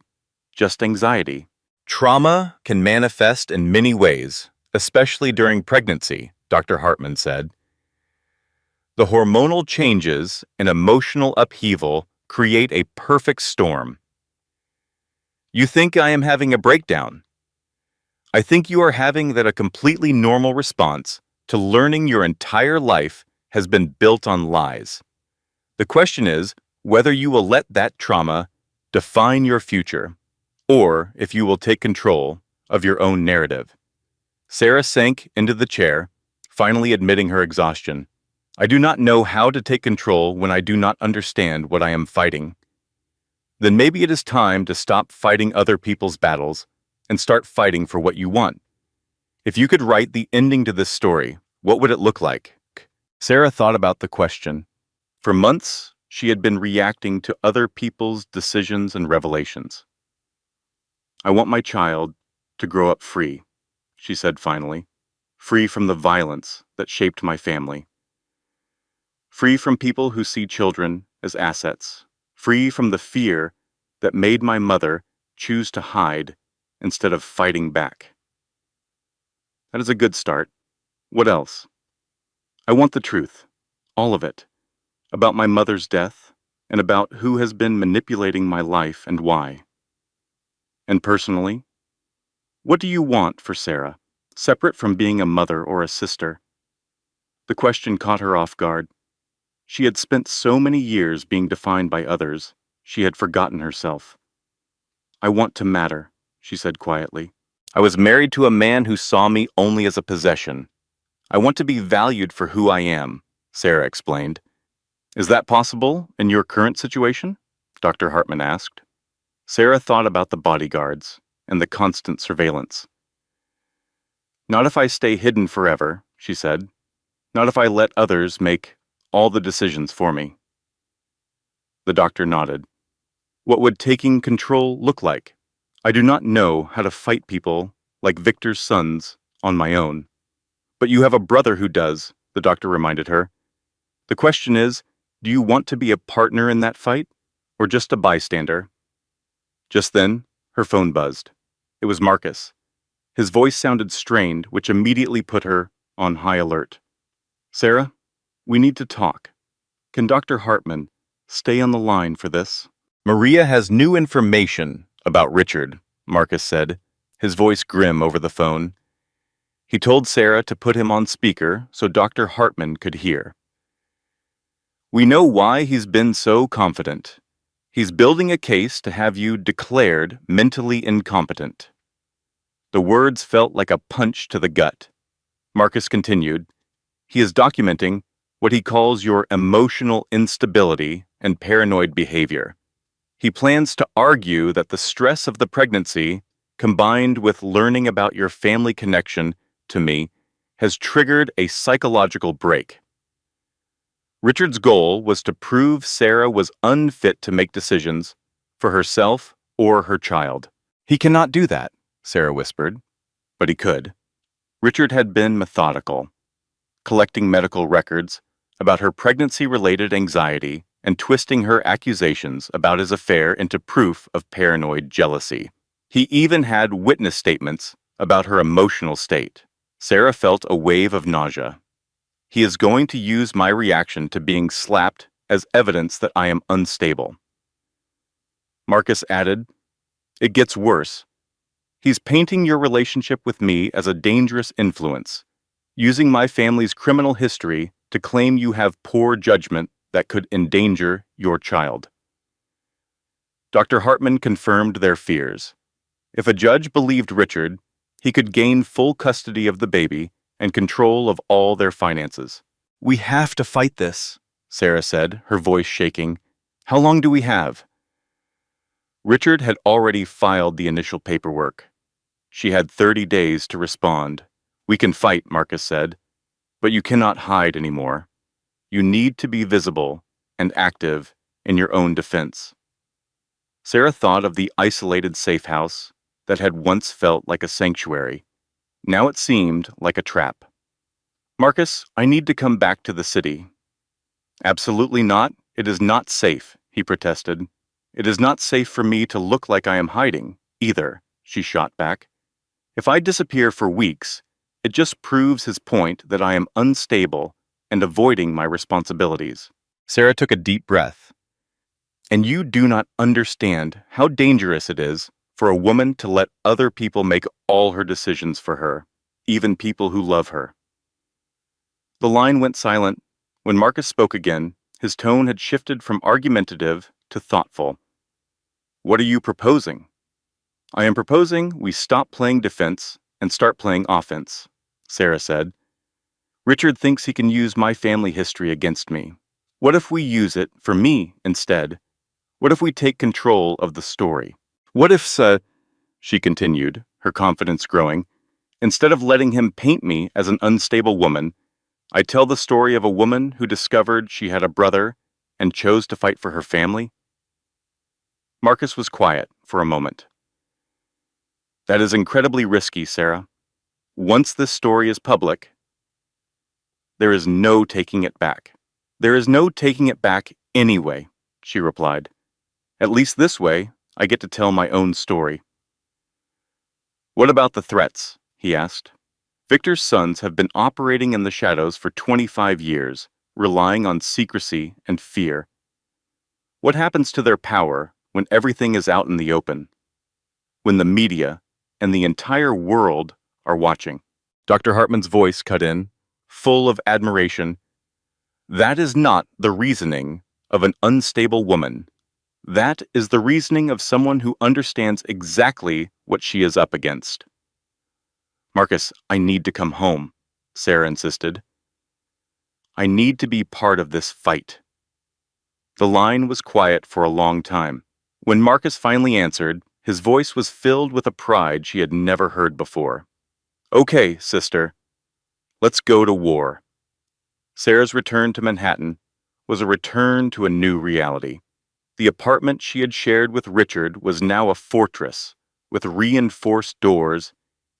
just anxiety. Trauma can manifest in many ways, especially during pregnancy, Dr. Hartman said. The hormonal changes and emotional upheaval create a perfect storm. You think I am having a breakdown? I think you are having that a completely normal response to learning your entire life has been built on lies. The question is whether you will let that trauma define your future, or if you will take control of your own narrative. Sarah sank into the chair, finally admitting her exhaustion. I do not know how to take control when I do not understand what I am fighting. Then maybe it is time to stop fighting other people's battles and start fighting for what you want. If you could write the ending to this story, what would it look like? Sarah thought about the question. For months, she had been reacting to other people's decisions and revelations. I want my child to grow up free, she said finally, free from the violence that shaped my family. Free from people who see children as assets, free from the fear that made my mother choose to hide instead of fighting back. That is a good start. What else? I want the truth, all of it, about my mother's death and about who has been manipulating my life and why. And personally, what do you want for Sarah, separate from being a mother or a sister? The question caught her off guard. She had spent so many years being defined by others, she had forgotten herself. I want to matter, she said quietly. I was married to a man who saw me only as a possession. I want to be valued for who I am, Sarah explained. Is that possible in your current situation? Dr. Hartman asked. Sarah thought about the bodyguards and the constant surveillance. Not if I stay hidden forever, she said. Not if I let others make all the decisions for me. The doctor nodded. What would taking control look like? I do not know how to fight people like Victor's sons on my own. But you have a brother who does, the doctor reminded her. The question is, do you want to be a partner in that fight, or just a bystander? Just then, her phone buzzed. It was Marcus. His voice sounded strained, which immediately put her on high alert. Sarah, we need to talk. Can Dr. Hartman stay on the line for this? Maria has new information about Richard, Marcus said, his voice grim over the phone. He told Sarah to put him on speaker so Dr. Hartman could hear. We know why he's been so confident. He's building a case to have you declared mentally incompetent. The words felt like a punch to the gut. Marcus continued, he is documenting what he calls your emotional instability and paranoid behavior. He plans to argue that the stress of the pregnancy, combined with learning about your family connection to me, has triggered a psychological break. Richard's goal was to prove Sarah was unfit to make decisions for herself or her child. He cannot do that, Sarah whispered, but he could. Richard had been methodical, collecting medical records about her pregnancy-related anxiety and twisting her accusations about his affair into proof of paranoid jealousy. He even had witness statements about her emotional state. Sarah felt a wave of nausea. He is going to use my reaction to being slapped as evidence that I am unstable. Marcus added, it gets worse. He's painting your relationship with me as a dangerous influence, using my family's criminal history to claim you have poor judgment that could endanger your child. Dr. Hartman confirmed their fears. If a judge believed Richard, he could gain full custody of the baby and control of all their finances. We have to fight this, Sarah said, her voice shaking. How long do we have? Richard had already filed the initial paperwork. She had 30 days to respond. We can fight, Marcus said, but you cannot hide anymore. You need to be visible and active in your own defense. Sarah thought of the isolated safe house that had once felt like a sanctuary. Now it seemed like a trap. Marcus, I need to come back to the city. Absolutely not. It is not safe, he protested. It is not safe for me to look like I am hiding, either, she shot back. If I disappear for weeks, it just proves his point that I am unstable and avoiding my responsibilities. Sarah took a deep breath. And you do not understand how dangerous it is for a woman to let other people make all her decisions for her, even people who love her. The line went silent. When Marcus spoke again, his tone had shifted from argumentative to thoughtful. What are you proposing? I am proposing we stop playing defense and start playing offense, Sarah said. Richard thinks he can use my family history against me. What if we use it for me instead? What if we take control of the story? What if, she continued, her confidence growing, instead of letting him paint me as an unstable woman, I tell the story of a woman who discovered she had a brother and chose to fight for her family? Marcus was quiet for a moment. That is incredibly risky, Sarah. Once this story is public, there is no taking it back. There is no taking it back anyway, she replied. At least this way, I get to tell my own story. What about the threats? He asked. Victor's sons have been operating in the shadows for 25 years, relying on secrecy and fear. What happens to their power when everything is out in the open? When the media and the entire world are watching? Dr. Hartman's voice cut in, full of admiration. That is not the reasoning of an unstable woman. That is the reasoning of someone who understands exactly what she is up against. Marcus, I need to come home, Sarah insisted. I need to be part of this fight. The line was quiet for a long time. When Marcus finally answered, his voice was filled with a pride she had never heard before. Okay, sister, let's go to war. Sarah's return to Manhattan was a return to a new reality. The apartment she had shared with Richard was now a fortress, with reinforced doors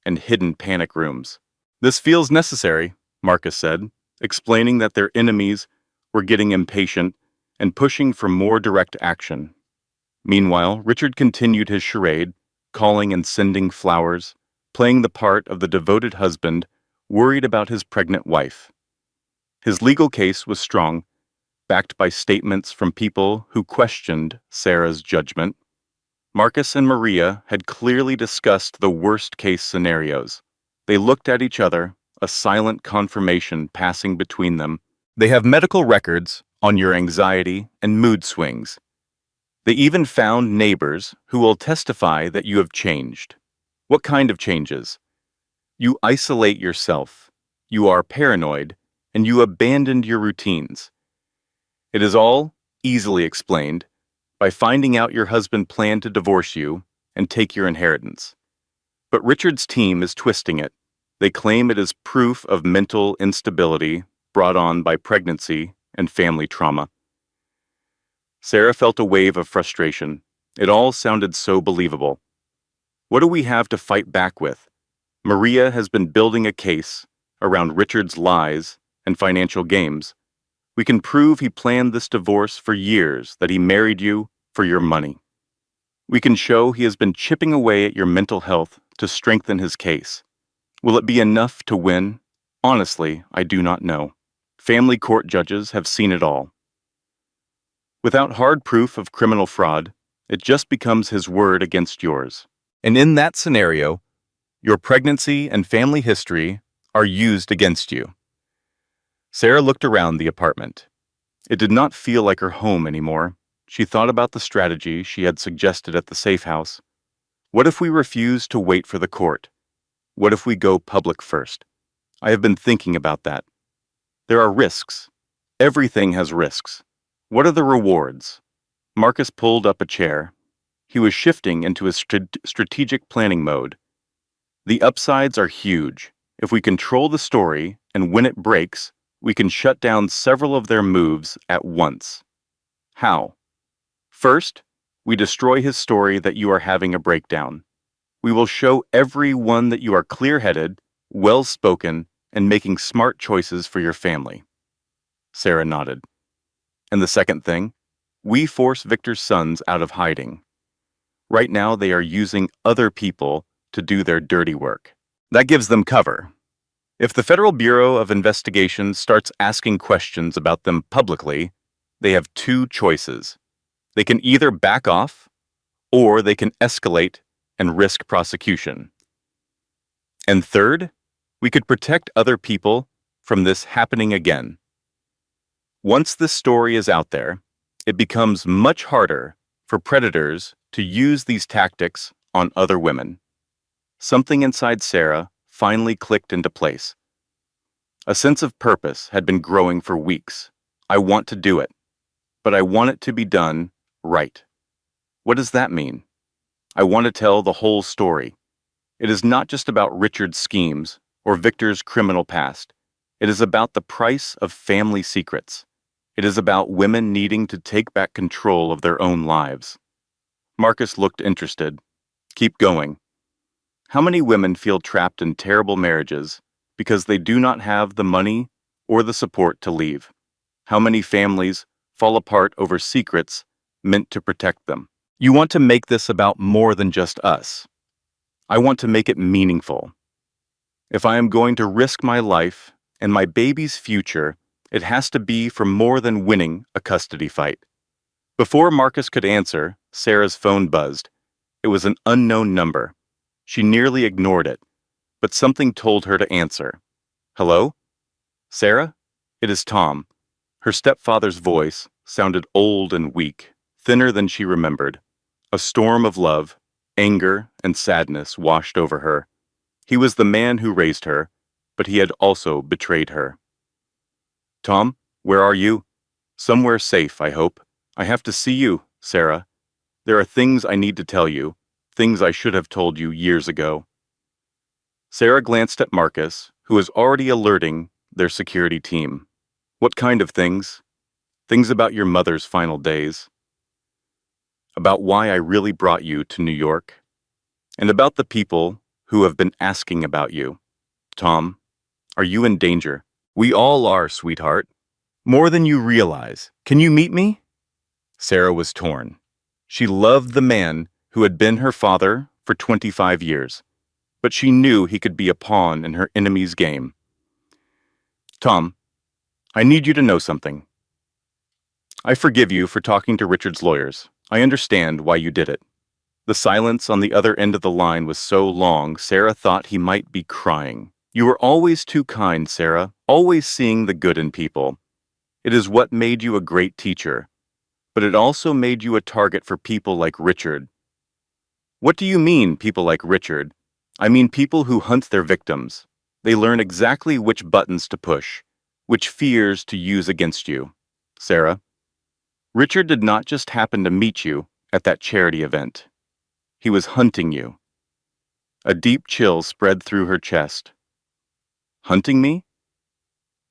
and hidden panic rooms. This feels necessary, Marcus said, explaining that their enemies were getting impatient and pushing for more direct action. Meanwhile, Richard continued his charade, calling and sending flowers, playing the part of the devoted husband worried about his pregnant wife. His legal case was strong, backed by statements from people who questioned Sarah's judgment. Marcus and Maria had clearly discussed the worst-case scenarios. They looked at each other, a silent confirmation passing between them. They have medical records on your anxiety and mood swings. They even found neighbors who will testify that you have changed. What kind of changes? You isolate yourself, you are paranoid, and you abandoned your routines. It is all easily explained by finding out your husband planned to divorce you and take your inheritance. But Richard's team is twisting it. They claim it is proof of mental instability brought on by pregnancy and family trauma. Sarah felt a wave of frustration. It all sounded so believable. What do we have to fight back with? Maria has been building a case around Richard's lies and financial games. We can prove he planned this divorce for years, that he married you for your money. We can show he has been chipping away at your mental health to strengthen his case. Will it be enough to win? Honestly, I do not know. Family court judges have seen it all. Without hard proof of criminal fraud, it just becomes his word against yours. And in that scenario, your pregnancy and family history are used against you. Sarah looked around the apartment. It did not feel like her home anymore. She thought about the strategy she had suggested at the safe house. What if we refuse to wait for the court? What if we go public first? I have been thinking about that. There are risks. Everything has risks. What are the rewards? Marcus pulled up a chair. He was shifting into his strategic planning mode. The upsides are huge. If we control the story, and when it breaks, we can shut down several of their moves at once. How? First, we destroy his story that you are having a breakdown. We will show everyone that you are clear-headed, well-spoken, and making smart choices for your family. Sarah nodded. And the second thing, we force Victor's sons out of hiding. Right now, they are using other people to do their dirty work. That gives them cover. If the Federal Bureau of Investigation starts asking questions about them publicly, they have two choices. They can either back off, or they can escalate and risk prosecution. And third, we could protect other people from this happening again. Once this story is out there, it becomes much harder for predators to use these tactics on other women. Something inside Sarah finally clicked into place. A sense of purpose had been growing for weeks. I want to do it, but I want it to be done right. What does that mean? I want to tell the whole story. It is not just about Richard's schemes or Victor's criminal past. It is about the price of family secrets. It is about women needing to take back control of their own lives. Marcus looked interested. Keep going. How many women feel trapped in terrible marriages because they do not have the money or the support to leave? How many families fall apart over secrets meant to protect them? You want to make this about more than just us. I want to make it meaningful. If I am going to risk my life and my baby's future, it has to be for more than winning a custody fight. Before Marcus could answer, Sarah's phone buzzed. It was an unknown number. She nearly ignored it, but something told her to answer. Hello? Sarah? It is Tom. Her stepfather's voice sounded old and weak, thinner than she remembered. A storm of love, anger, and sadness washed over her. He was the man who raised her, but he had also betrayed her. Tom, where are you? Somewhere safe, I hope. I have to see you, Sarah. There are things I need to tell you, things I should have told you years ago. Sarah glanced at Marcus, who was already alerting their security team. What kind of things? Things about your mother's final days. About why I really brought you to New York. And about the people who have been asking about you. Tom, are you in danger? We all are, sweetheart. More than you realize. Can you meet me? Sarah was torn. She loved the man who had been her father for 25 years, but she knew he could be a pawn in her enemy's game. Tom, I need you to know something. I forgive you for talking to Richard's lawyers. I understand why you did it. The silence on the other end of the line was so long, Sarah thought he might be crying. You were always too kind, Sarah, always seeing the good in people. It is what made you a great teacher, but it also made you a target for people like Richard. What do you mean, people like Richard? I mean people who hunt their victims. They learn exactly which buttons to push, which fears to use against you. Sarah, Richard did not just happen to meet you at that charity event. He was hunting you. A deep chill spread through her chest. Hunting me?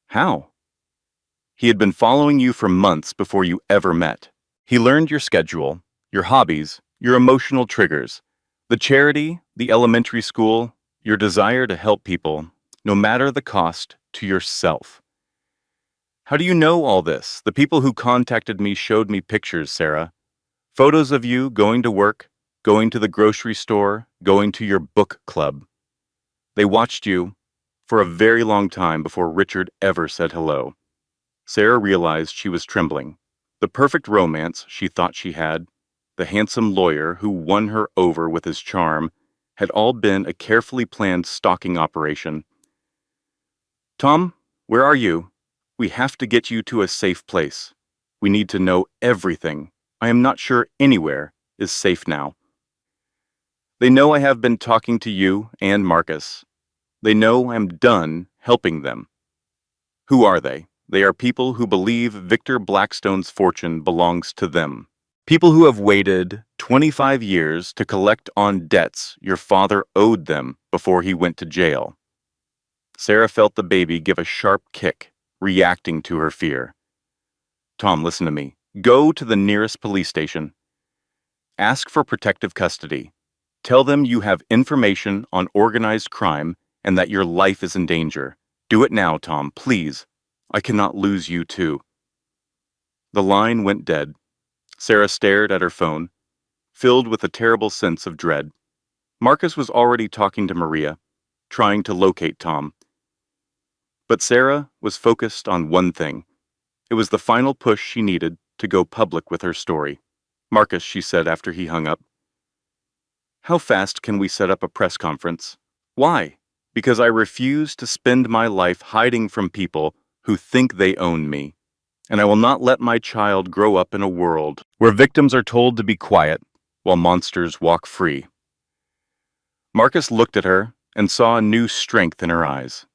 How? He had been following you for months before you ever met. He learned your schedule, your hobbies, your emotional triggers, the charity, the elementary school, your desire to help people, no matter the cost, to yourself. How do you know all this? The people who contacted me showed me pictures, Sarah. Photos of you going to work, going to the grocery store, going to your book club. They watched you for a very long time before Richard ever said hello. Sarah realized she was trembling. The perfect romance she thought she had, the handsome lawyer who won her over with his charm, had all been a carefully planned stalking operation. Tom, where are you? We have to get you to a safe place. We need to know everything. I am not sure anywhere is safe now. They know I have been talking to you and Marcus. They know I'm done helping them. Who are they? They are people who believe Victor Blackstone's fortune belongs to them. People who have waited 25 years to collect on debts your father owed them before he went to jail. Sarah felt the baby give a sharp kick, reacting to her fear. Tom, listen to me. Go to the nearest police station. Ask for protective custody. Tell them you have information on organized crime and that your life is in danger. Do it now, Tom, please. I cannot lose you too. The line went dead. Sarah stared at her phone, filled with a terrible sense of dread. Marcus was already talking to Maria, trying to locate Tom. But Sarah was focused on one thing. It was the final push she needed to go public with her story. Marcus, she said after he hung up, how fast can we set up a press conference? Why? Because I refuse to spend my life hiding from people who think they own me. And I will not let my child grow up in a world where victims are told to be quiet while monsters walk free. Marcus looked at her and saw a new strength in her eyes.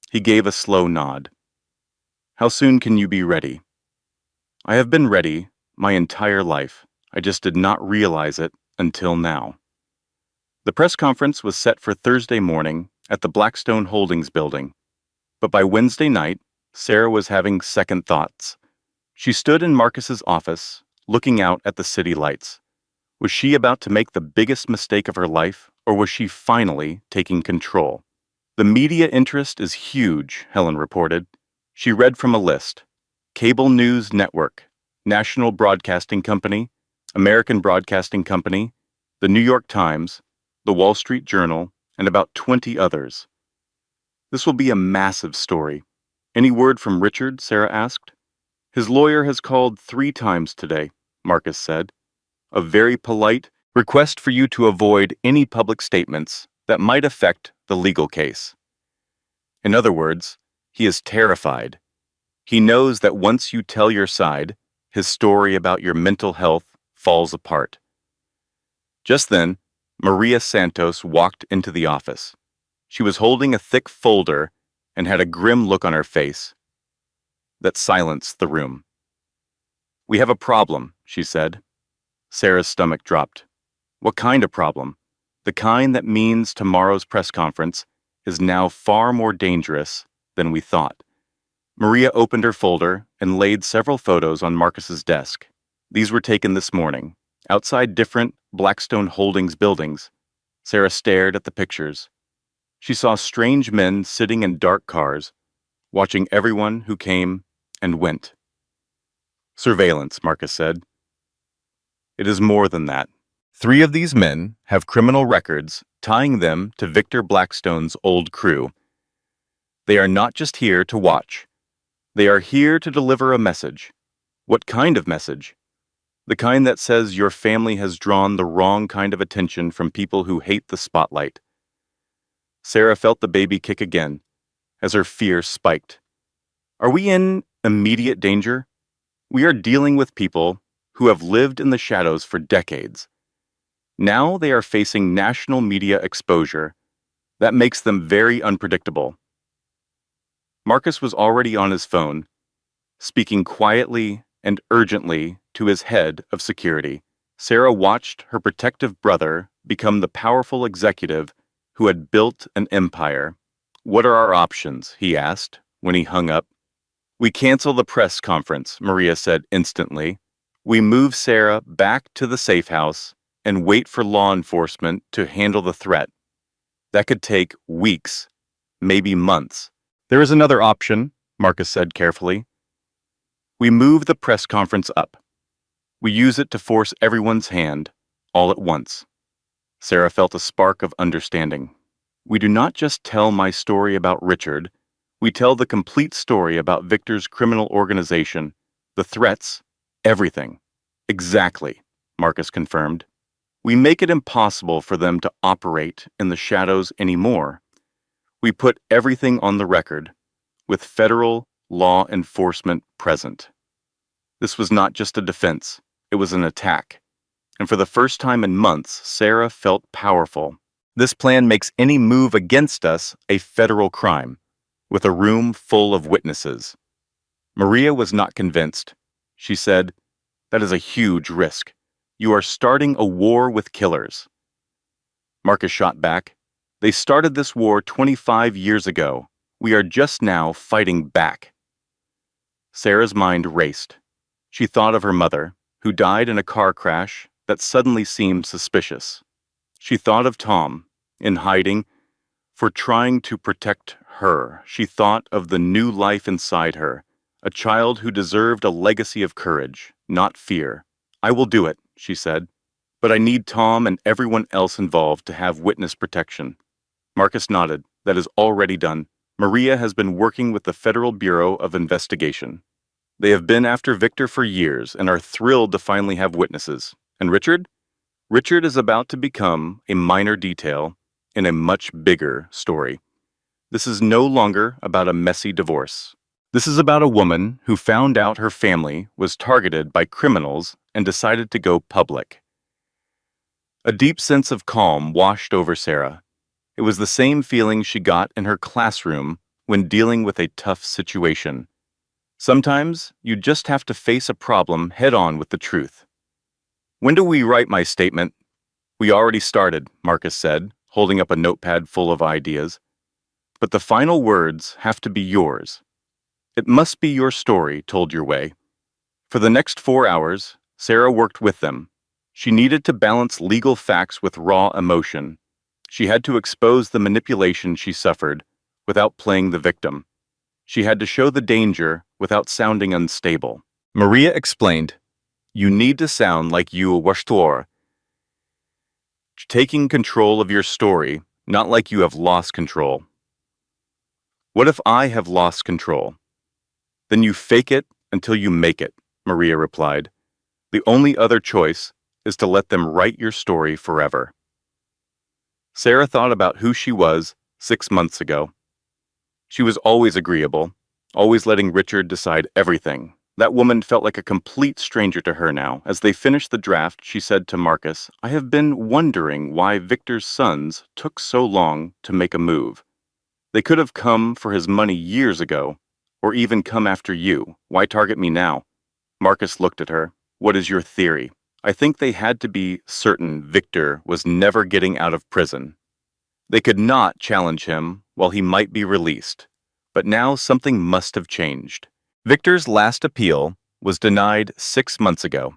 He gave a slow nod. How soon can you be ready? I have been ready my entire life. I just did not realize it until now. The press conference was set for Thursday morning at the Blackstone Holdings building. But by Wednesday night, Sarah was having second thoughts. She stood in Marcus's office, looking out at the city lights. Was she about to make the biggest mistake of her life, or was she finally taking control? The media interest is huge, Helen reported. She read from a list. Cable News Network, National Broadcasting Company, American Broadcasting Company, the New York Times, the Wall Street Journal, and about 20 others. This will be a massive story. Any word from Richard? Sarah asked. His lawyer has called 3 times today, Marcus said. A very polite request for you to avoid any public statements that might affect the legal case. In other words, he is terrified. He knows that once you tell your side, his story about your mental health, falls apart. Just then, Maria Santos walked into the office. She was holding a thick folder and had a grim look on her face that silenced the room. "We have a problem," she said. Sarah's stomach dropped. "What kind of problem?" "The kind that means tomorrow's press conference is now far more dangerous than we thought." Maria opened her folder and laid several photos on Marcus's desk. These were taken this morning, outside different Blackstone Holdings buildings. Sarah stared at the pictures. She saw strange men sitting in dark cars, watching everyone who came and went. "Surveillance," Marcus said. "It is more than that. 3 of these men have criminal records tying them to Victor Blackstone's old crew. They are not just here to watch. They are here to deliver a message." "What kind of message?" "The kind that says your family has drawn the wrong kind of attention from people who hate the spotlight." Sarah felt the baby kick again, as her fear spiked. "Are we in immediate danger? We are dealing with people who have lived in the shadows for decades. Now they are facing national media exposure. That makes them very unpredictable." Marcus was already on his phone, speaking quietly and urgently to his head of security. Sarah watched her protective brother become the powerful executive who had built an empire. "What are our options?" he asked when he hung up. "We cancel the press conference," Maria said instantly. "We move Sarah back to the safe house and wait for law enforcement to handle the threat. That could take weeks, maybe months." "There is another option," Marcus said carefully. "We move the press conference up. We use it to force everyone's hand, all at once." Sarah felt a spark of understanding. "We do not just tell my story about Richard. We tell the complete story about Victor's criminal organization, the threats, everything." "Exactly," Marcus confirmed. "We make it impossible for them to operate in the shadows anymore. We put everything on the record, with federal law enforcement present." This was not just a defense, it was an attack. And for the first time in months, Sarah felt powerful. "This plan makes any move against us a federal crime, with a room full of witnesses." Maria was not convinced. She said, "That is a huge risk. You are starting a war with killers." Marcus shot back. "They started this war 25 years ago. We are just now fighting back." Sarah's mind raced. She thought of her mother, who died in a car crash that suddenly seemed suspicious. She thought of Tom, in hiding, for trying to protect her. She thought of the new life inside her, a child who deserved a legacy of courage, not fear. "I will do it," she said. "But I need Tom and everyone else involved to have witness protection." Marcus nodded. "That is already done. Maria has been working with the Federal Bureau of Investigation. They have been after Victor for years and are thrilled to finally have witnesses. And Richard? Richard is about to become a minor detail in a much bigger story. This is no longer about a messy divorce. This is about a woman who found out her family was targeted by criminals and decided to go public." A deep sense of calm washed over Sarah. It was the same feeling she got in her classroom when dealing with a tough situation. Sometimes you just have to face a problem head-on with the truth. "When do we write my statement?" "We already started," Marcus said, holding up a notepad full of ideas. "But the final words have to be yours. It must be your story told your way." For the next 4 hours, Sarah worked with them. She needed to balance legal facts with raw emotion. She had to expose the manipulation she suffered without playing the victim. She had to show the danger without sounding unstable. Maria explained, "You need to sound like you were taking control of your story, not like you have lost control." "What if I have lost control?" "Then you fake it until you make it," Maria replied. "The only other choice is to let them write your story forever." Sarah thought about who she was 6 months ago. She was always agreeable, always letting Richard decide everything. That woman felt like a complete stranger to her now. As they finished the draft, she said to Marcus, "I have been wondering why Victor's sons took so long to make a move. They could have come for his money years ago, or even come after you. Why target me now?" Marcus looked at her. "What is your theory?" "I think they had to be certain Victor was never getting out of prison. They could not challenge him while he might be released. But now something must have changed. Victor's last appeal was denied 6 months ago.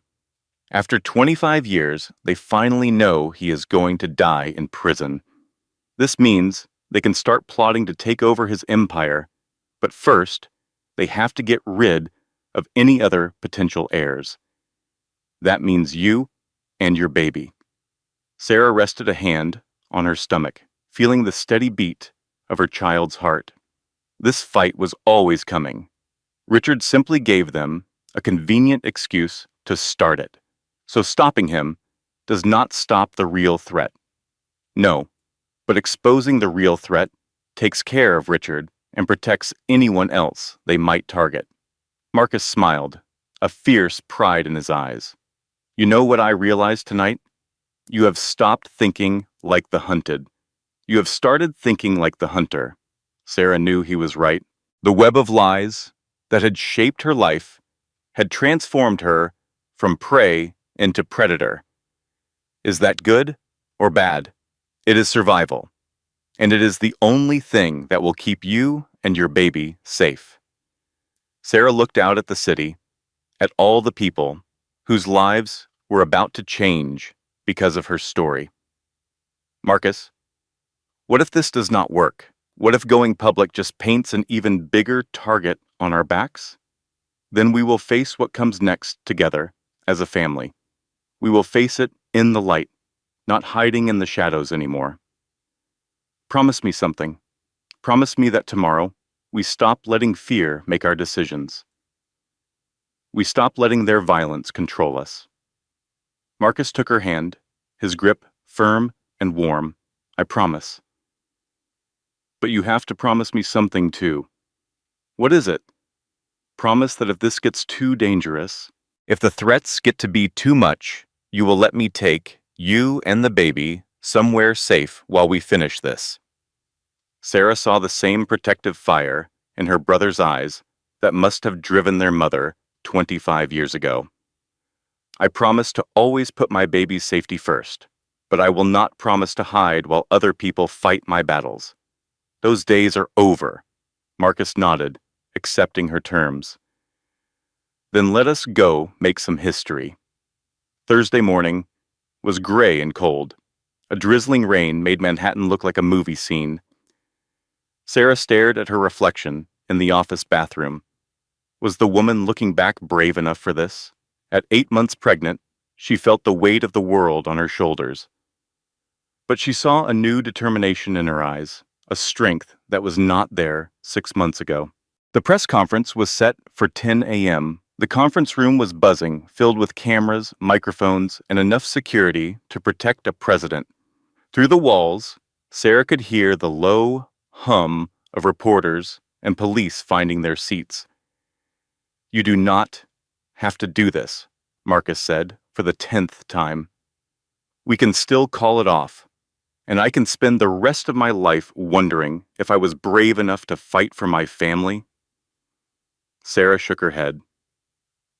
After 25 years, they finally know he is going to die in prison. This means they can start plotting to take over his empire, but first, they have to get rid of any other potential heirs. That means you and your baby." Sarah rested a hand on her stomach, feeling the steady beat of her child's heart. This fight was always coming. Richard simply gave them a convenient excuse to start it. So stopping him does not stop the real threat. No, but exposing the real threat takes care of Richard and protects anyone else they might target. Marcus smiled, a fierce pride in his eyes. "You know what I realized tonight? You have stopped thinking like the hunted. You have started thinking like the hunter." Sarah knew he was right. The web of lies that had shaped her life had transformed her from prey into predator. Is that good or bad? It is survival, and it is the only thing that will keep you and your baby safe. Sarah looked out at the city, at all the people whose lives were about to change because of her story. "Marcus, what if this does not work? What if going public just paints an even bigger target on our backs? Then we will face what comes next together as a family. We will face it in the light, not hiding in the shadows anymore. Promise me something. Promise me that tomorrow we stop letting fear make our decisions. We stop letting their violence control us." Marcus took her hand, his grip firm and warm. "I promise. But you have to promise me something too." "What is it?" "Promise that if this gets too dangerous, if the threats get to be too much, you will let me take you and the baby somewhere safe while we finish this." Sarah saw the same protective fire in her brother's eyes that must have driven their mother 25 years ago. "I promise to always put my baby's safety first, but I will not promise to hide while other people fight my battles. Those days are over." Marcus nodded, accepting her terms. "Then let us go make some history." Thursday morning was gray and cold. A drizzling rain made Manhattan look like a movie scene. Sarah stared at her reflection in the office bathroom. Was the woman looking back brave enough for this? At 8 months pregnant, she felt the weight of the world on her shoulders. But she saw a new determination in her eyes, a strength that was not there 6 months ago. The press conference was set for 10 a.m. The conference room was buzzing, filled with cameras, microphones, and enough security to protect a president. Through the walls, Sarah could hear the low hum of reporters and police finding their seats. "You do not have to do this," Marcus said for the 10th time. "We can still call it off, and I can spend the rest of my life wondering if I was brave enough to fight for my family." Sarah shook her head.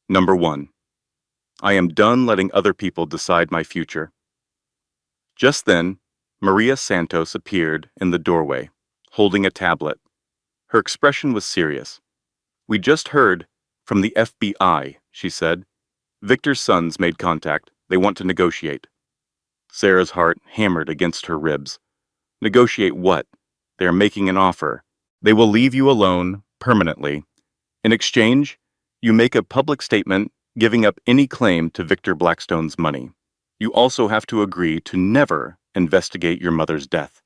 "Number 1, I am done letting other people decide my future." Just then, Maria Santos appeared in the doorway, holding a tablet. Her expression was serious. "We just heard from the FBI," she said. "Victor's sons made contact. They want to negotiate." Sarah's heart hammered against her ribs. "Negotiate what?" "They are making an offer. They will leave you alone permanently. In exchange, you make a public statement giving up any claim to Victor Blackstone's money. You also have to agree to never investigate your mother's death."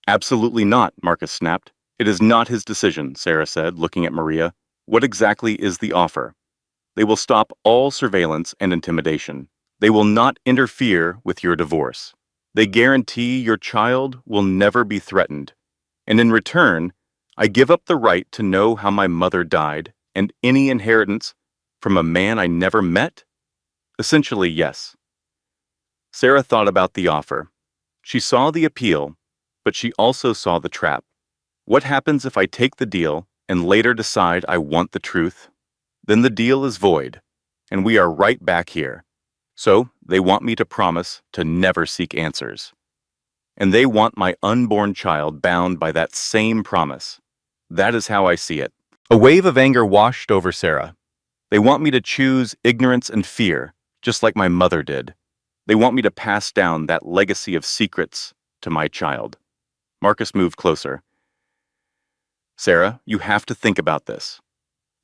"Absolutely not," Marcus snapped. "It is not his decision," Sarah said, looking at Maria. "What exactly is the offer?" "They will stop all surveillance and intimidation. They will not interfere with your divorce. They guarantee your child will never be threatened. And in return, I give up the right to know how my mother died and any inheritance From a man I never met? Essentially, yes. Sarah thought about the offer. She saw the appeal, but she also saw the trap. What happens if I take the deal and later decide I want the truth? Then the deal is void, and we are right back here. So they want me to promise to never seek answers. And they want my unborn child bound by that same promise. That is how I see it. A wave of anger washed over Sarah. They want me to choose ignorance and fear, just like my mother did. They want me to pass down that legacy of secrets to my child. Marcus moved closer. Sarah, you have to think about this.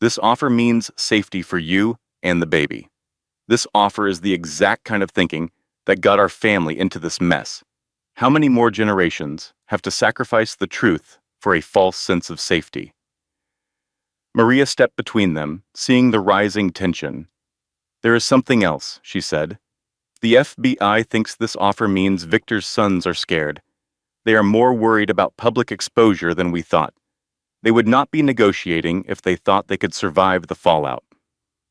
This offer means safety for you and the baby. This offer is the exact kind of thinking that got our family into this mess. How many more generations have to sacrifice the truth for a false sense of safety? Maria stepped between them, seeing the rising tension. There is something else, she said. The FBI thinks this offer means Victor's sons are scared. They are more worried about public exposure than we thought. They would not be negotiating if they thought they could survive the fallout.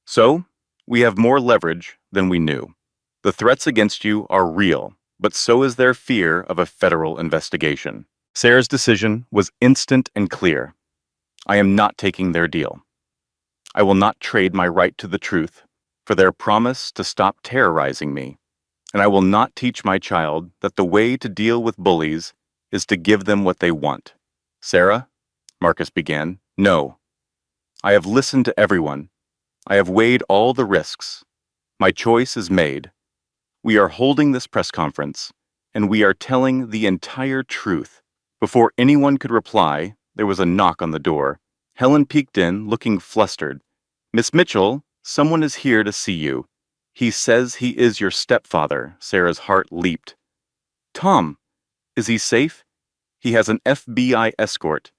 So, we have more leverage than we knew. The threats against you are real, but so is their fear of a federal investigation. Sarah's decision was instant and clear. I am not taking their deal. I will not trade my right to the truth for their promise to stop terrorizing me. And I will not teach my child that the way to deal with bullies is to give them what they want. Sarah, Marcus began, no. I have listened to everyone. I have weighed all the risks. My choice is made. We are holding this press conference, and we are telling the entire truth. Before anyone could reply, there was a knock on the door. Helen peeked in, looking flustered. Miss Mitchell, someone is here to see you. He says he is your stepfather. Sarah's heart leaped. Tom, is he safe? He has an FBI escort,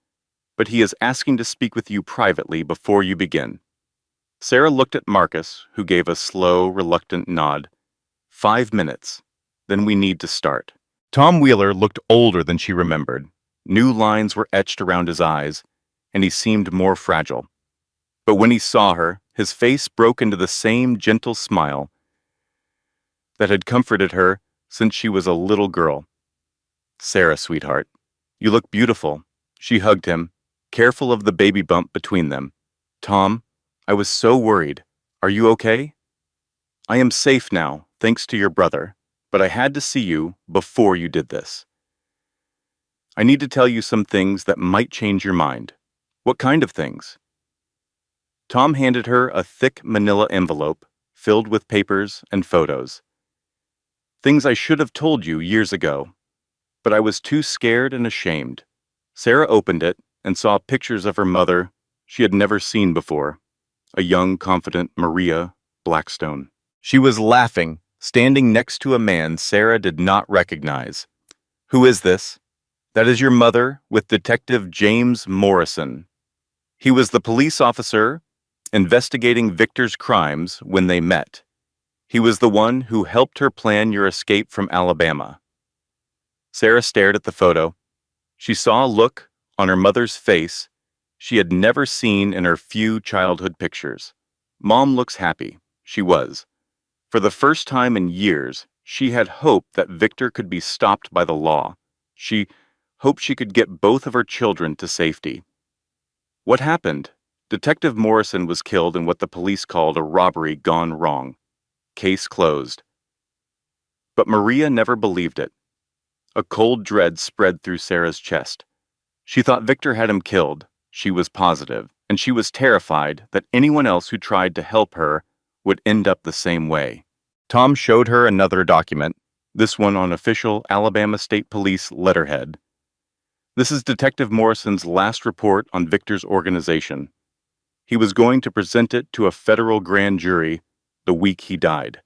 but he is asking to speak with you privately before you begin. Sarah looked at Marcus, who gave a slow, reluctant nod. 5 minutes. Then we need to start. Tom Wheeler looked older than she remembered. New lines were etched around his eyes, and he seemed more fragile. But when he saw her, his face broke into the same gentle smile that had comforted her since she was a little girl. Sarah, sweetheart, you look beautiful. She hugged him, careful of the baby bump between them. Tom, I was so worried. Are you okay? I am safe now, thanks to your brother, but I had to see you before you did this. I need to tell you some things that might change your mind. What kind of things? Tom handed her a thick manila envelope filled with papers and photos. Things I should have told you years ago, but I was too scared and ashamed. Sarah opened it and saw pictures of her mother she had never seen before, a young, confident Maria Blackstone. She was laughing, standing next to a man Sarah did not recognize. Who is this? That is your mother with Detective James Morrison. He was the police officer investigating Victor's crimes when they met. He was the one who helped her plan your escape from Alabama. Sarah stared at the photo. She saw a look on her mother's face she had never seen in her few childhood pictures. Mom looks happy. She was. For the first time in years, she had hoped that Victor could be stopped by the law. She hoped she could get both of her children to safety. What happened? Detective Morrison was killed in what the police called a robbery gone wrong. Case closed. But Maria never believed it. A cold dread spread through Sarah's chest. She thought Victor had him killed, she was positive, and she was terrified that anyone else who tried to help her would end up the same way. Tom showed her another document, this one on official Alabama State Police letterhead. This is Detective Morrison's last report on Victor's organization. He was going to present it to a federal grand jury the week he died.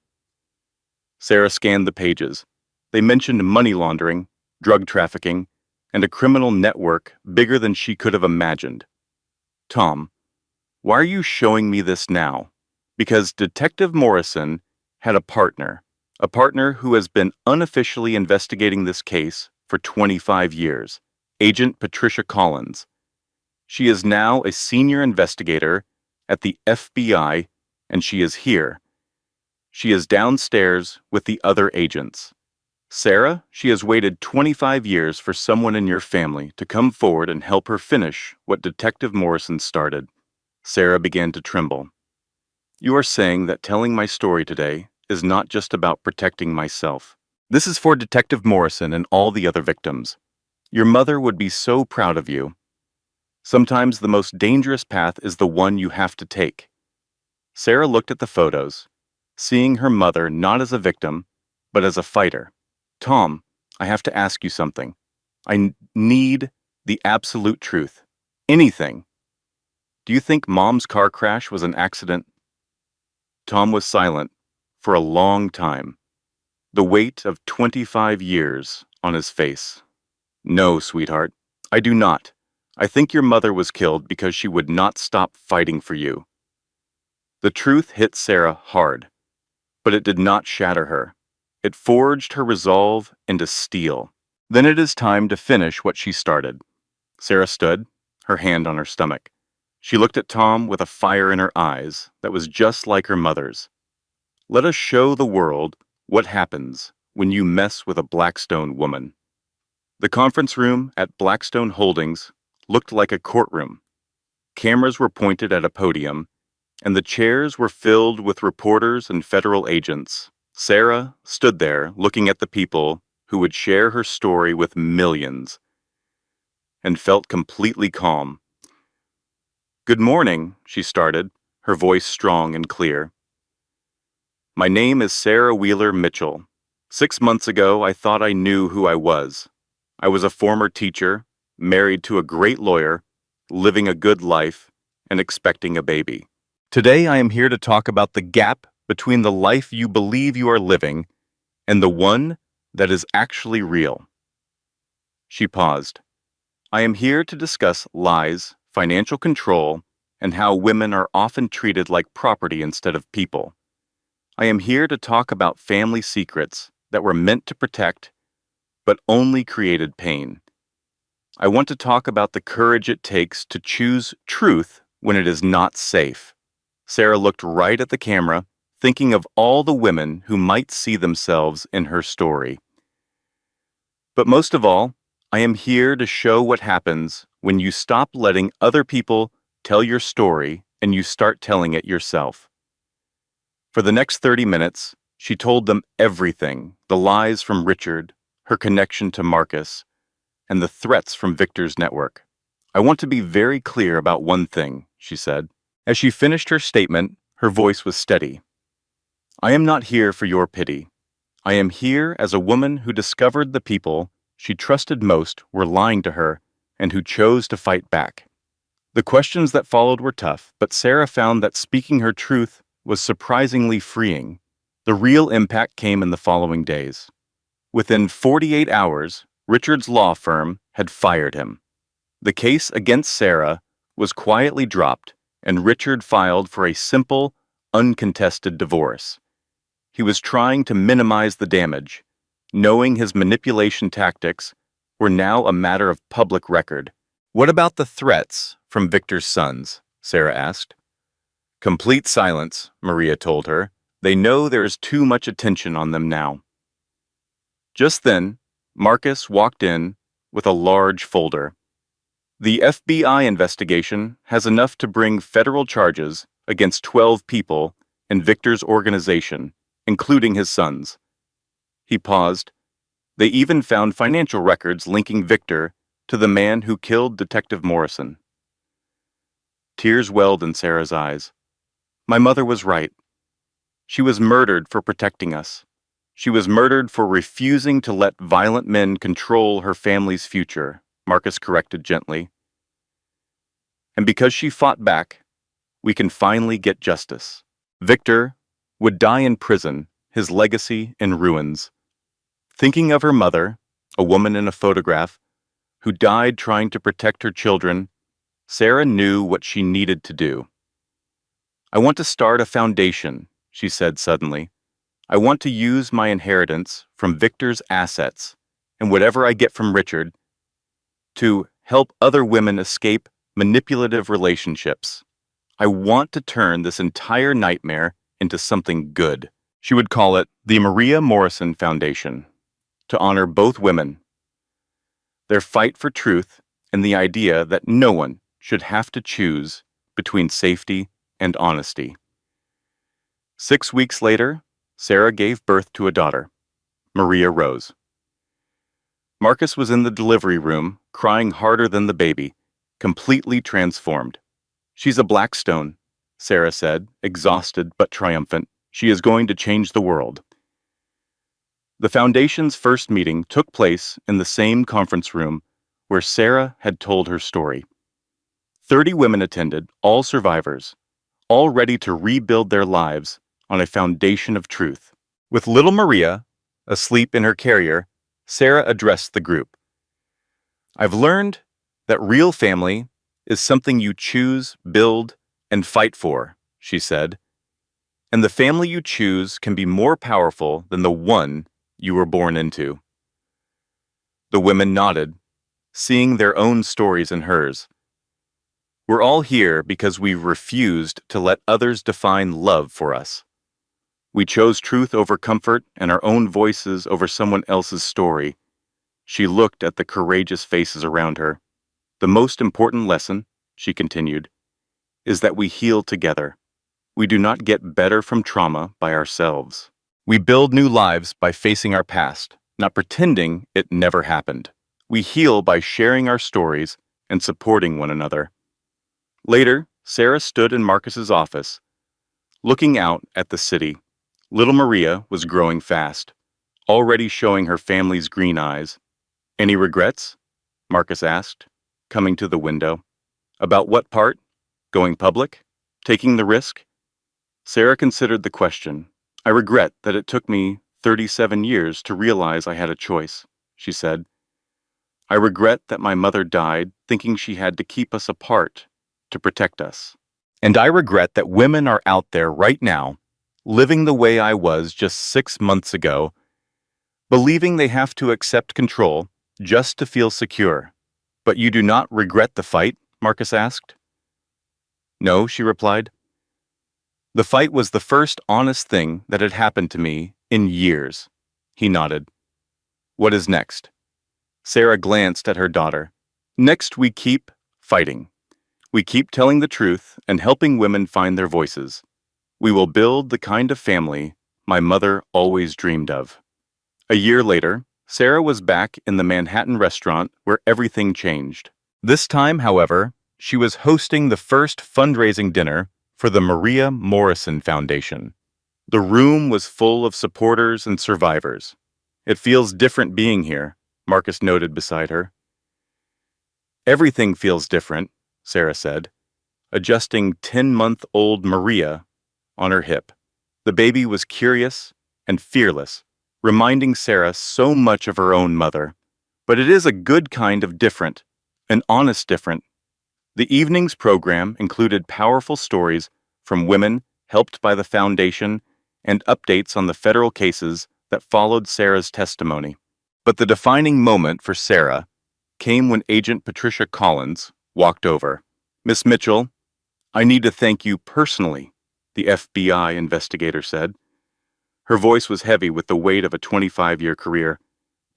Sarah scanned the pages. They mentioned money laundering, drug trafficking, and a criminal network bigger than she could have imagined. Tom, why are you showing me this now? Because Detective Morrison had a partner who has been unofficially investigating this case for 25 years, Agent Patricia Collins. She is now a senior investigator at the FBI and she is here. She is downstairs with the other agents. Sarah, she has waited 25 years for someone in your family to come forward and help her finish what Detective Morrison started. Sarah began to tremble. You are saying that telling my story today is not just about protecting myself. This is for Detective Morrison and all the other victims. Your mother would be so proud of you. Sometimes the most dangerous path is the one you have to take. Sarah looked at the photos, seeing her mother not as a victim, but as a fighter. Tom, I have to ask you something. I need the absolute truth. Anything. Do you think Mom's car crash was an accident? Tom was silent for a long time, the weight of 25 years on his face. No, sweetheart, I do not. I think your mother was killed because she would not stop fighting for you. The truth hit Sarah hard, but it did not shatter her. It forged her resolve into steel. Then it is time to finish what she started. Sarah stood, her hand on her stomach. She looked at Tom with a fire in her eyes that was just like her mother's. Let us show the world what happens when you mess with a Blackstone woman. The conference room at Blackstone Holdings looked like a courtroom. Cameras were pointed at a podium, and the chairs were filled with reporters and federal agents. Sarah stood there looking at the people who would share her story with millions, and felt completely calm. Good morning, she started, her voice strong and clear. My name is Sarah Wheeler Mitchell. 6 months ago, I thought I knew who I was. I was a former teacher, married to a great lawyer, living a good life, and expecting a baby. Today, I am here to talk about the gap between the life you believe you are living and the one that is actually real. She paused. I am here to discuss lies, financial control, and how women are often treated like property instead of people. I am here to talk about family secrets that were meant to protect, but only created pain. I want to talk about the courage it takes to choose truth when it is not safe. Sarah looked right at the camera, thinking of all the women who might see themselves in her story. But most of all, I am here to show what happens when you stop letting other people tell your story and you start telling it yourself. For the next 30 minutes, she told them everything, the lies from Richard, her connection to Marcus, and the threats from Victor's network. I want to be very clear about one thing, she said. As she finished her statement, her voice was steady. I am not here for your pity. I am here as a woman who discovered the people she trusted most were lying to her and who chose to fight back. The questions that followed were tough, but Sarah found that speaking her truth was surprisingly freeing. The real impact came in the following days. Within 48 hours, Richard's law firm had fired him. The case against Sarah was quietly dropped, and Richard filed for a simple, uncontested divorce. He was trying to minimize the damage, knowing his manipulation tactics were now a matter of public record. What about the threats from Victor's sons? Sarah asked. Complete silence, Maria told her. They know there is too much attention on them now. Just then, Marcus walked in with a large folder. The FBI investigation has enough to bring federal charges against 12 people in Victor's organization, including his sons. He paused. They even found financial records linking Victor to the man who killed Detective Morrison. Tears welled in Sarah's eyes. My mother was right. She was murdered for protecting us. She was murdered for refusing to let violent men control her family's future, Marcus corrected gently. And because she fought back, we can finally get justice. Victor would die in prison, his legacy in ruins. Thinking of her mother, a woman in a photograph, who died trying to protect her children, Sarah knew what she needed to do. I want to start a foundation, she said suddenly. I want to use my inheritance from Victor's assets and whatever I get from Richard to help other women escape manipulative relationships. I want to turn this entire nightmare into something good. She would call it the Maria Morrison Foundation, to honor both women, their fight for truth, and the idea that no one should have to choose between safety and honesty. 6 weeks later, Sarah gave birth to a daughter, Maria Rose. Marcus was in the delivery room, crying harder than the baby, completely transformed. She's a Blackstone, Sarah said, exhausted but triumphant. She is going to change the world. The Foundation's first meeting took place in the same conference room where Sarah had told her story. 30 women attended, all survivors, all ready to rebuild their lives on a foundation of truth. With little Maria asleep in her carrier, Sarah addressed the group. I've learned that real family is something you choose, build, and fight for, she said. And the family you choose can be more powerful than the one you were born into. The women nodded, seeing their own stories in hers. We're all here because we refused to let others define love for us. We chose truth over comfort and our own voices over someone else's story. She looked at the courageous faces around her. The most important lesson, she continued, is that we heal together. We do not get better from trauma by ourselves. We build new lives by facing our past, not pretending it never happened. We heal by sharing our stories and supporting one another. Later, Sarah stood in Marcus's office, looking out at the city. Little Maria was growing fast, already showing her family's green eyes. Any regrets? Marcus asked, coming to the window. About what part? Going public? Taking the risk? Sarah considered the question. I regret that it took me 37 years to realize I had a choice, she said. I regret that my mother died thinking she had to keep us apart to protect us. And I regret that women are out there right now, living the way I was just 6 months ago, believing they have to accept control just to feel secure. But you do not regret the fight? Marcus asked. No, she replied. The fight was the first honest thing that had happened to me in years. He nodded. What is next? Sarah glanced at her daughter. Next, we keep fighting. We keep telling the truth and helping women find their voices. We will build the kind of family my mother always dreamed of. A year later, Sarah was back in the Manhattan restaurant where everything changed. This time, however, she was hosting the first fundraising dinner for the Maria Morrison Foundation. The room was full of supporters and survivors. It feels different being here, Marcus noted beside her. Everything feels different, Sarah said, adjusting 10-month-old Maria on her hip. The baby was curious and fearless, reminding Sarah so much of her own mother. But it is a good kind of different, an honest different. The evening's program included powerful stories from women helped by the foundation and updates on the federal cases that followed Sarah's testimony. But the defining moment for Sarah came when Agent Patricia Collins walked over. Miss Mitchell, I need to thank you personally, the FBI investigator said. Her voice was heavy with the weight of a 25-year career.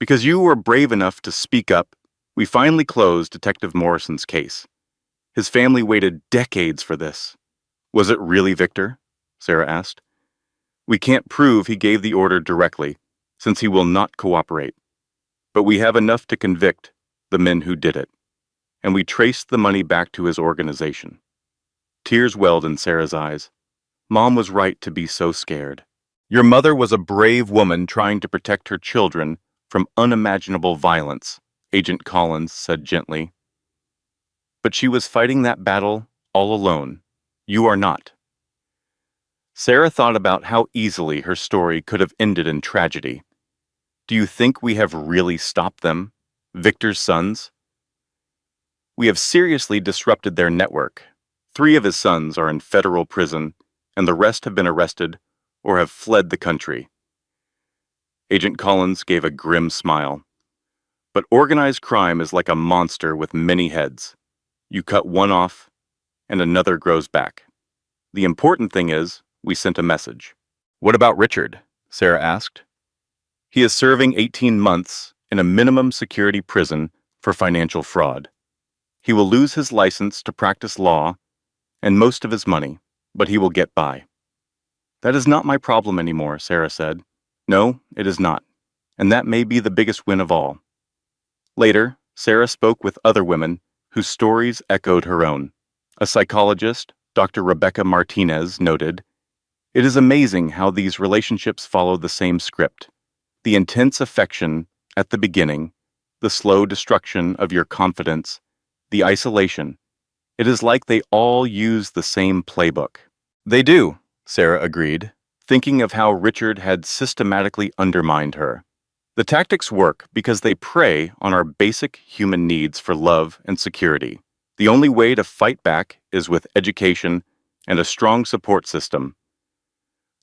Because you were brave enough to speak up, we finally closed Detective Morrison's case. His family waited decades for this. Was it really Victor? Sarah asked. We can't prove he gave the order directly, since he will not cooperate. But we have enough to convict the men who did it. And we traced the money back to his organization. Tears welled in Sarah's eyes. Mom was right to be so scared. Your mother was a brave woman trying to protect her children from unimaginable violence, Agent Collins said gently. But she was fighting that battle all alone. You are not. Sarah thought about how easily her story could have ended in tragedy. Do you think we have really stopped them, Victor's sons? We have seriously disrupted their network. 3 of his sons are in federal prison, and the rest have been arrested or have fled the country. Agent Collins gave a grim smile. But organized crime is like a monster with many heads. You cut one off, and another grows back. The important thing is, we sent a message. What about Richard? Sarah asked. He is serving 18 months in a minimum security prison for financial fraud. He will lose his license to practice law and most of his money, but he will get by. That is not my problem anymore, Sarah said. No, it is not. And that may be the biggest win of all. Later, Sarah spoke with other women whose stories echoed her own. A psychologist, Dr. Rebecca Martinez, noted, "It is amazing how these relationships follow the same script. The intense affection at the beginning, the slow destruction of your confidence, the isolation. It is like they all use the same playbook." They do, Sarah agreed, thinking of how Richard had systematically undermined her. The tactics work because they prey on our basic human needs for love and security. The only way to fight back is with education and a strong support system.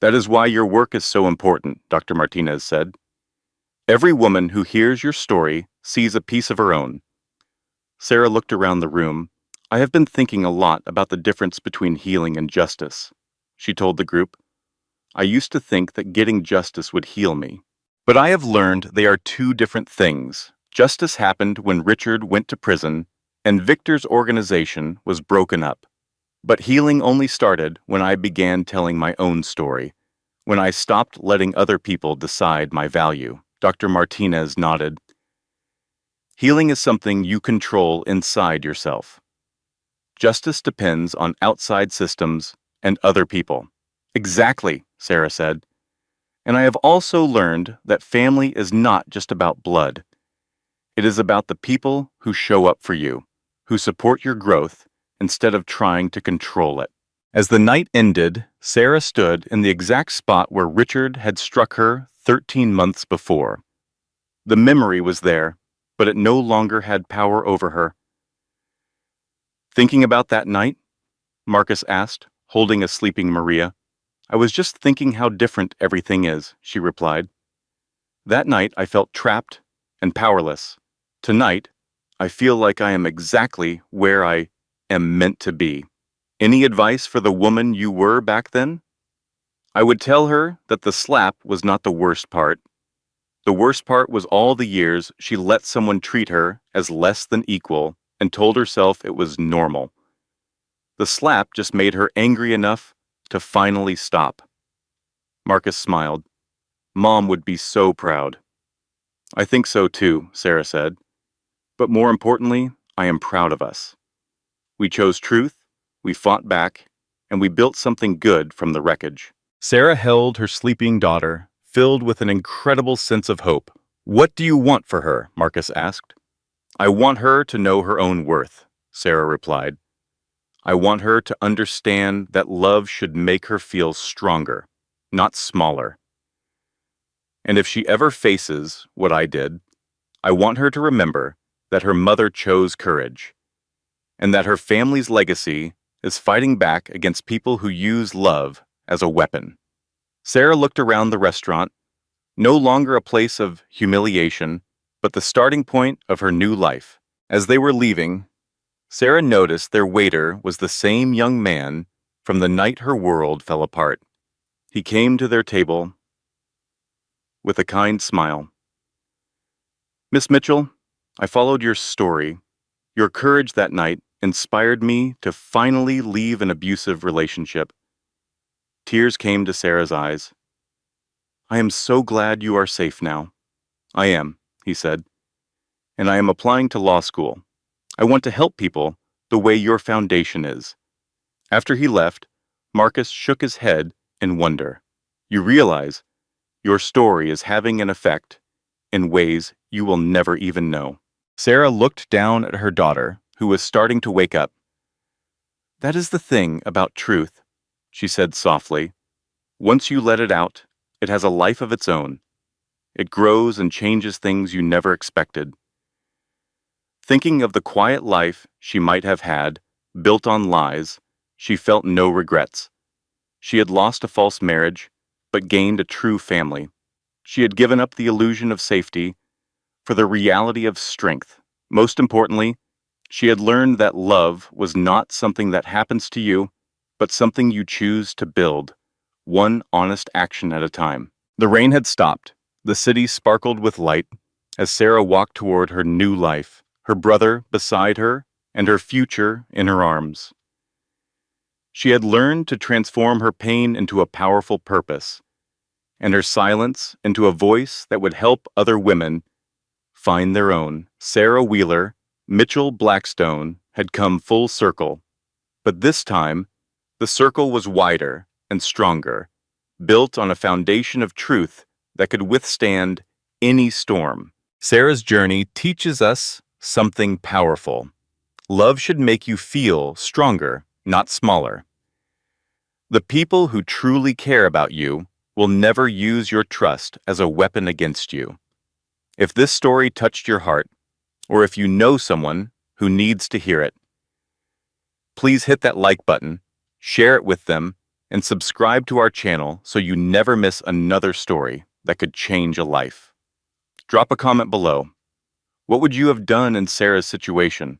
That is why your work is so important, Dr. Martinez said. Every woman who hears your story sees a piece of her own. Sarah looked around the room. I have been thinking a lot about the difference between healing and justice, she told the group. I used to think that getting justice would heal me. But I have learned they are two different things. Justice happened when Richard went to prison and Victor's organization was broken up. But healing only started when I began telling my own story, when I stopped letting other people decide my value. Dr. Martinez nodded. Healing is something you control inside yourself. Justice depends on outside systems and other people. Exactly, Sarah said. And I have also learned that family is not just about blood. It is about the people who show up for you, who support your growth instead of trying to control it. As the night ended, Sarah stood in the exact spot where Richard had struck her 13 months before. The memory was there, but it no longer had power over her. Thinking about that night? Marcus asked, holding a sleeping Maria. I was just thinking how different everything is, she replied. That night I felt trapped and powerless. Tonight, I feel like I am exactly where I am meant to be. Any advice for the woman you were back then? I would tell her that the slap was not the worst part. The worst part was all the years she let someone treat her as less than equal and told herself it was normal. The slap just made her angry enough to finally stop. Marcus smiled. Mom would be so proud. I think so too, Sarah said. But more importantly, I am proud of us. We chose truth, we fought back, and we built something good from the wreckage. Sarah held her sleeping daughter, filled with an incredible sense of hope. What do you want for her? Marcus asked. I want her to know her own worth, Sarah replied. I want her to understand that love should make her feel stronger, not smaller. And if she ever faces what I did, I want her to remember that her mother chose courage, and that her family's legacy is fighting back against people who use love as a weapon. Sarah looked around the restaurant, no longer a place of humiliation, but the starting point of her new life. As they were leaving, Sarah noticed their waiter was the same young man from the night her world fell apart. He came to their table with a kind smile. Miss Mitchell, I followed your story. Your courage that night inspired me to finally leave an abusive relationship. Tears came to Sarah's eyes. I am so glad you are safe now. I am, he said, and I am applying to law school. I want to help people the way your foundation is. After he left, Marcus shook his head in wonder. You realize your story is having an effect in ways you will never even know. Sarah looked down at her daughter, who was starting to wake up. That is the thing about truth, she said softly. Once you let it out, it has a life of its own. It grows and changes things you never expected. Thinking of the quiet life she might have had, built on lies, she felt no regrets. She had lost a false marriage, but gained a true family. She had given up the illusion of safety for the reality of strength. Most importantly, she had learned that love was not something that happens to you, but something you choose to build, one honest action at a time. The rain had stopped. The city sparkled with light as Sarah walked toward her new life, her brother beside her and her future in her arms. She had learned to transform her pain into a powerful purpose, and her silence into a voice that would help other women find their own. Sarah Wheeler, Mitchell Blackstone, had come full circle, but this time, the circle was wider and stronger, built on a foundation of truth that could withstand any storm. Sarah's journey teaches us something powerful. Love should make you feel stronger, not smaller. The people who truly care about you will never use your trust as a weapon against you. If this story touched your heart, or if you know someone who needs to hear it, please hit that like button, share it with them, and subscribe to our channel so you never miss another story that could change a life. Drop a comment below. What would you have done in Sarah's situation?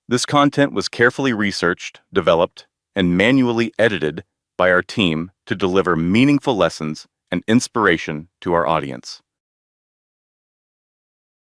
This content was carefully researched, developed, and manually edited by our team to deliver meaningful lessons and inspiration to our audience.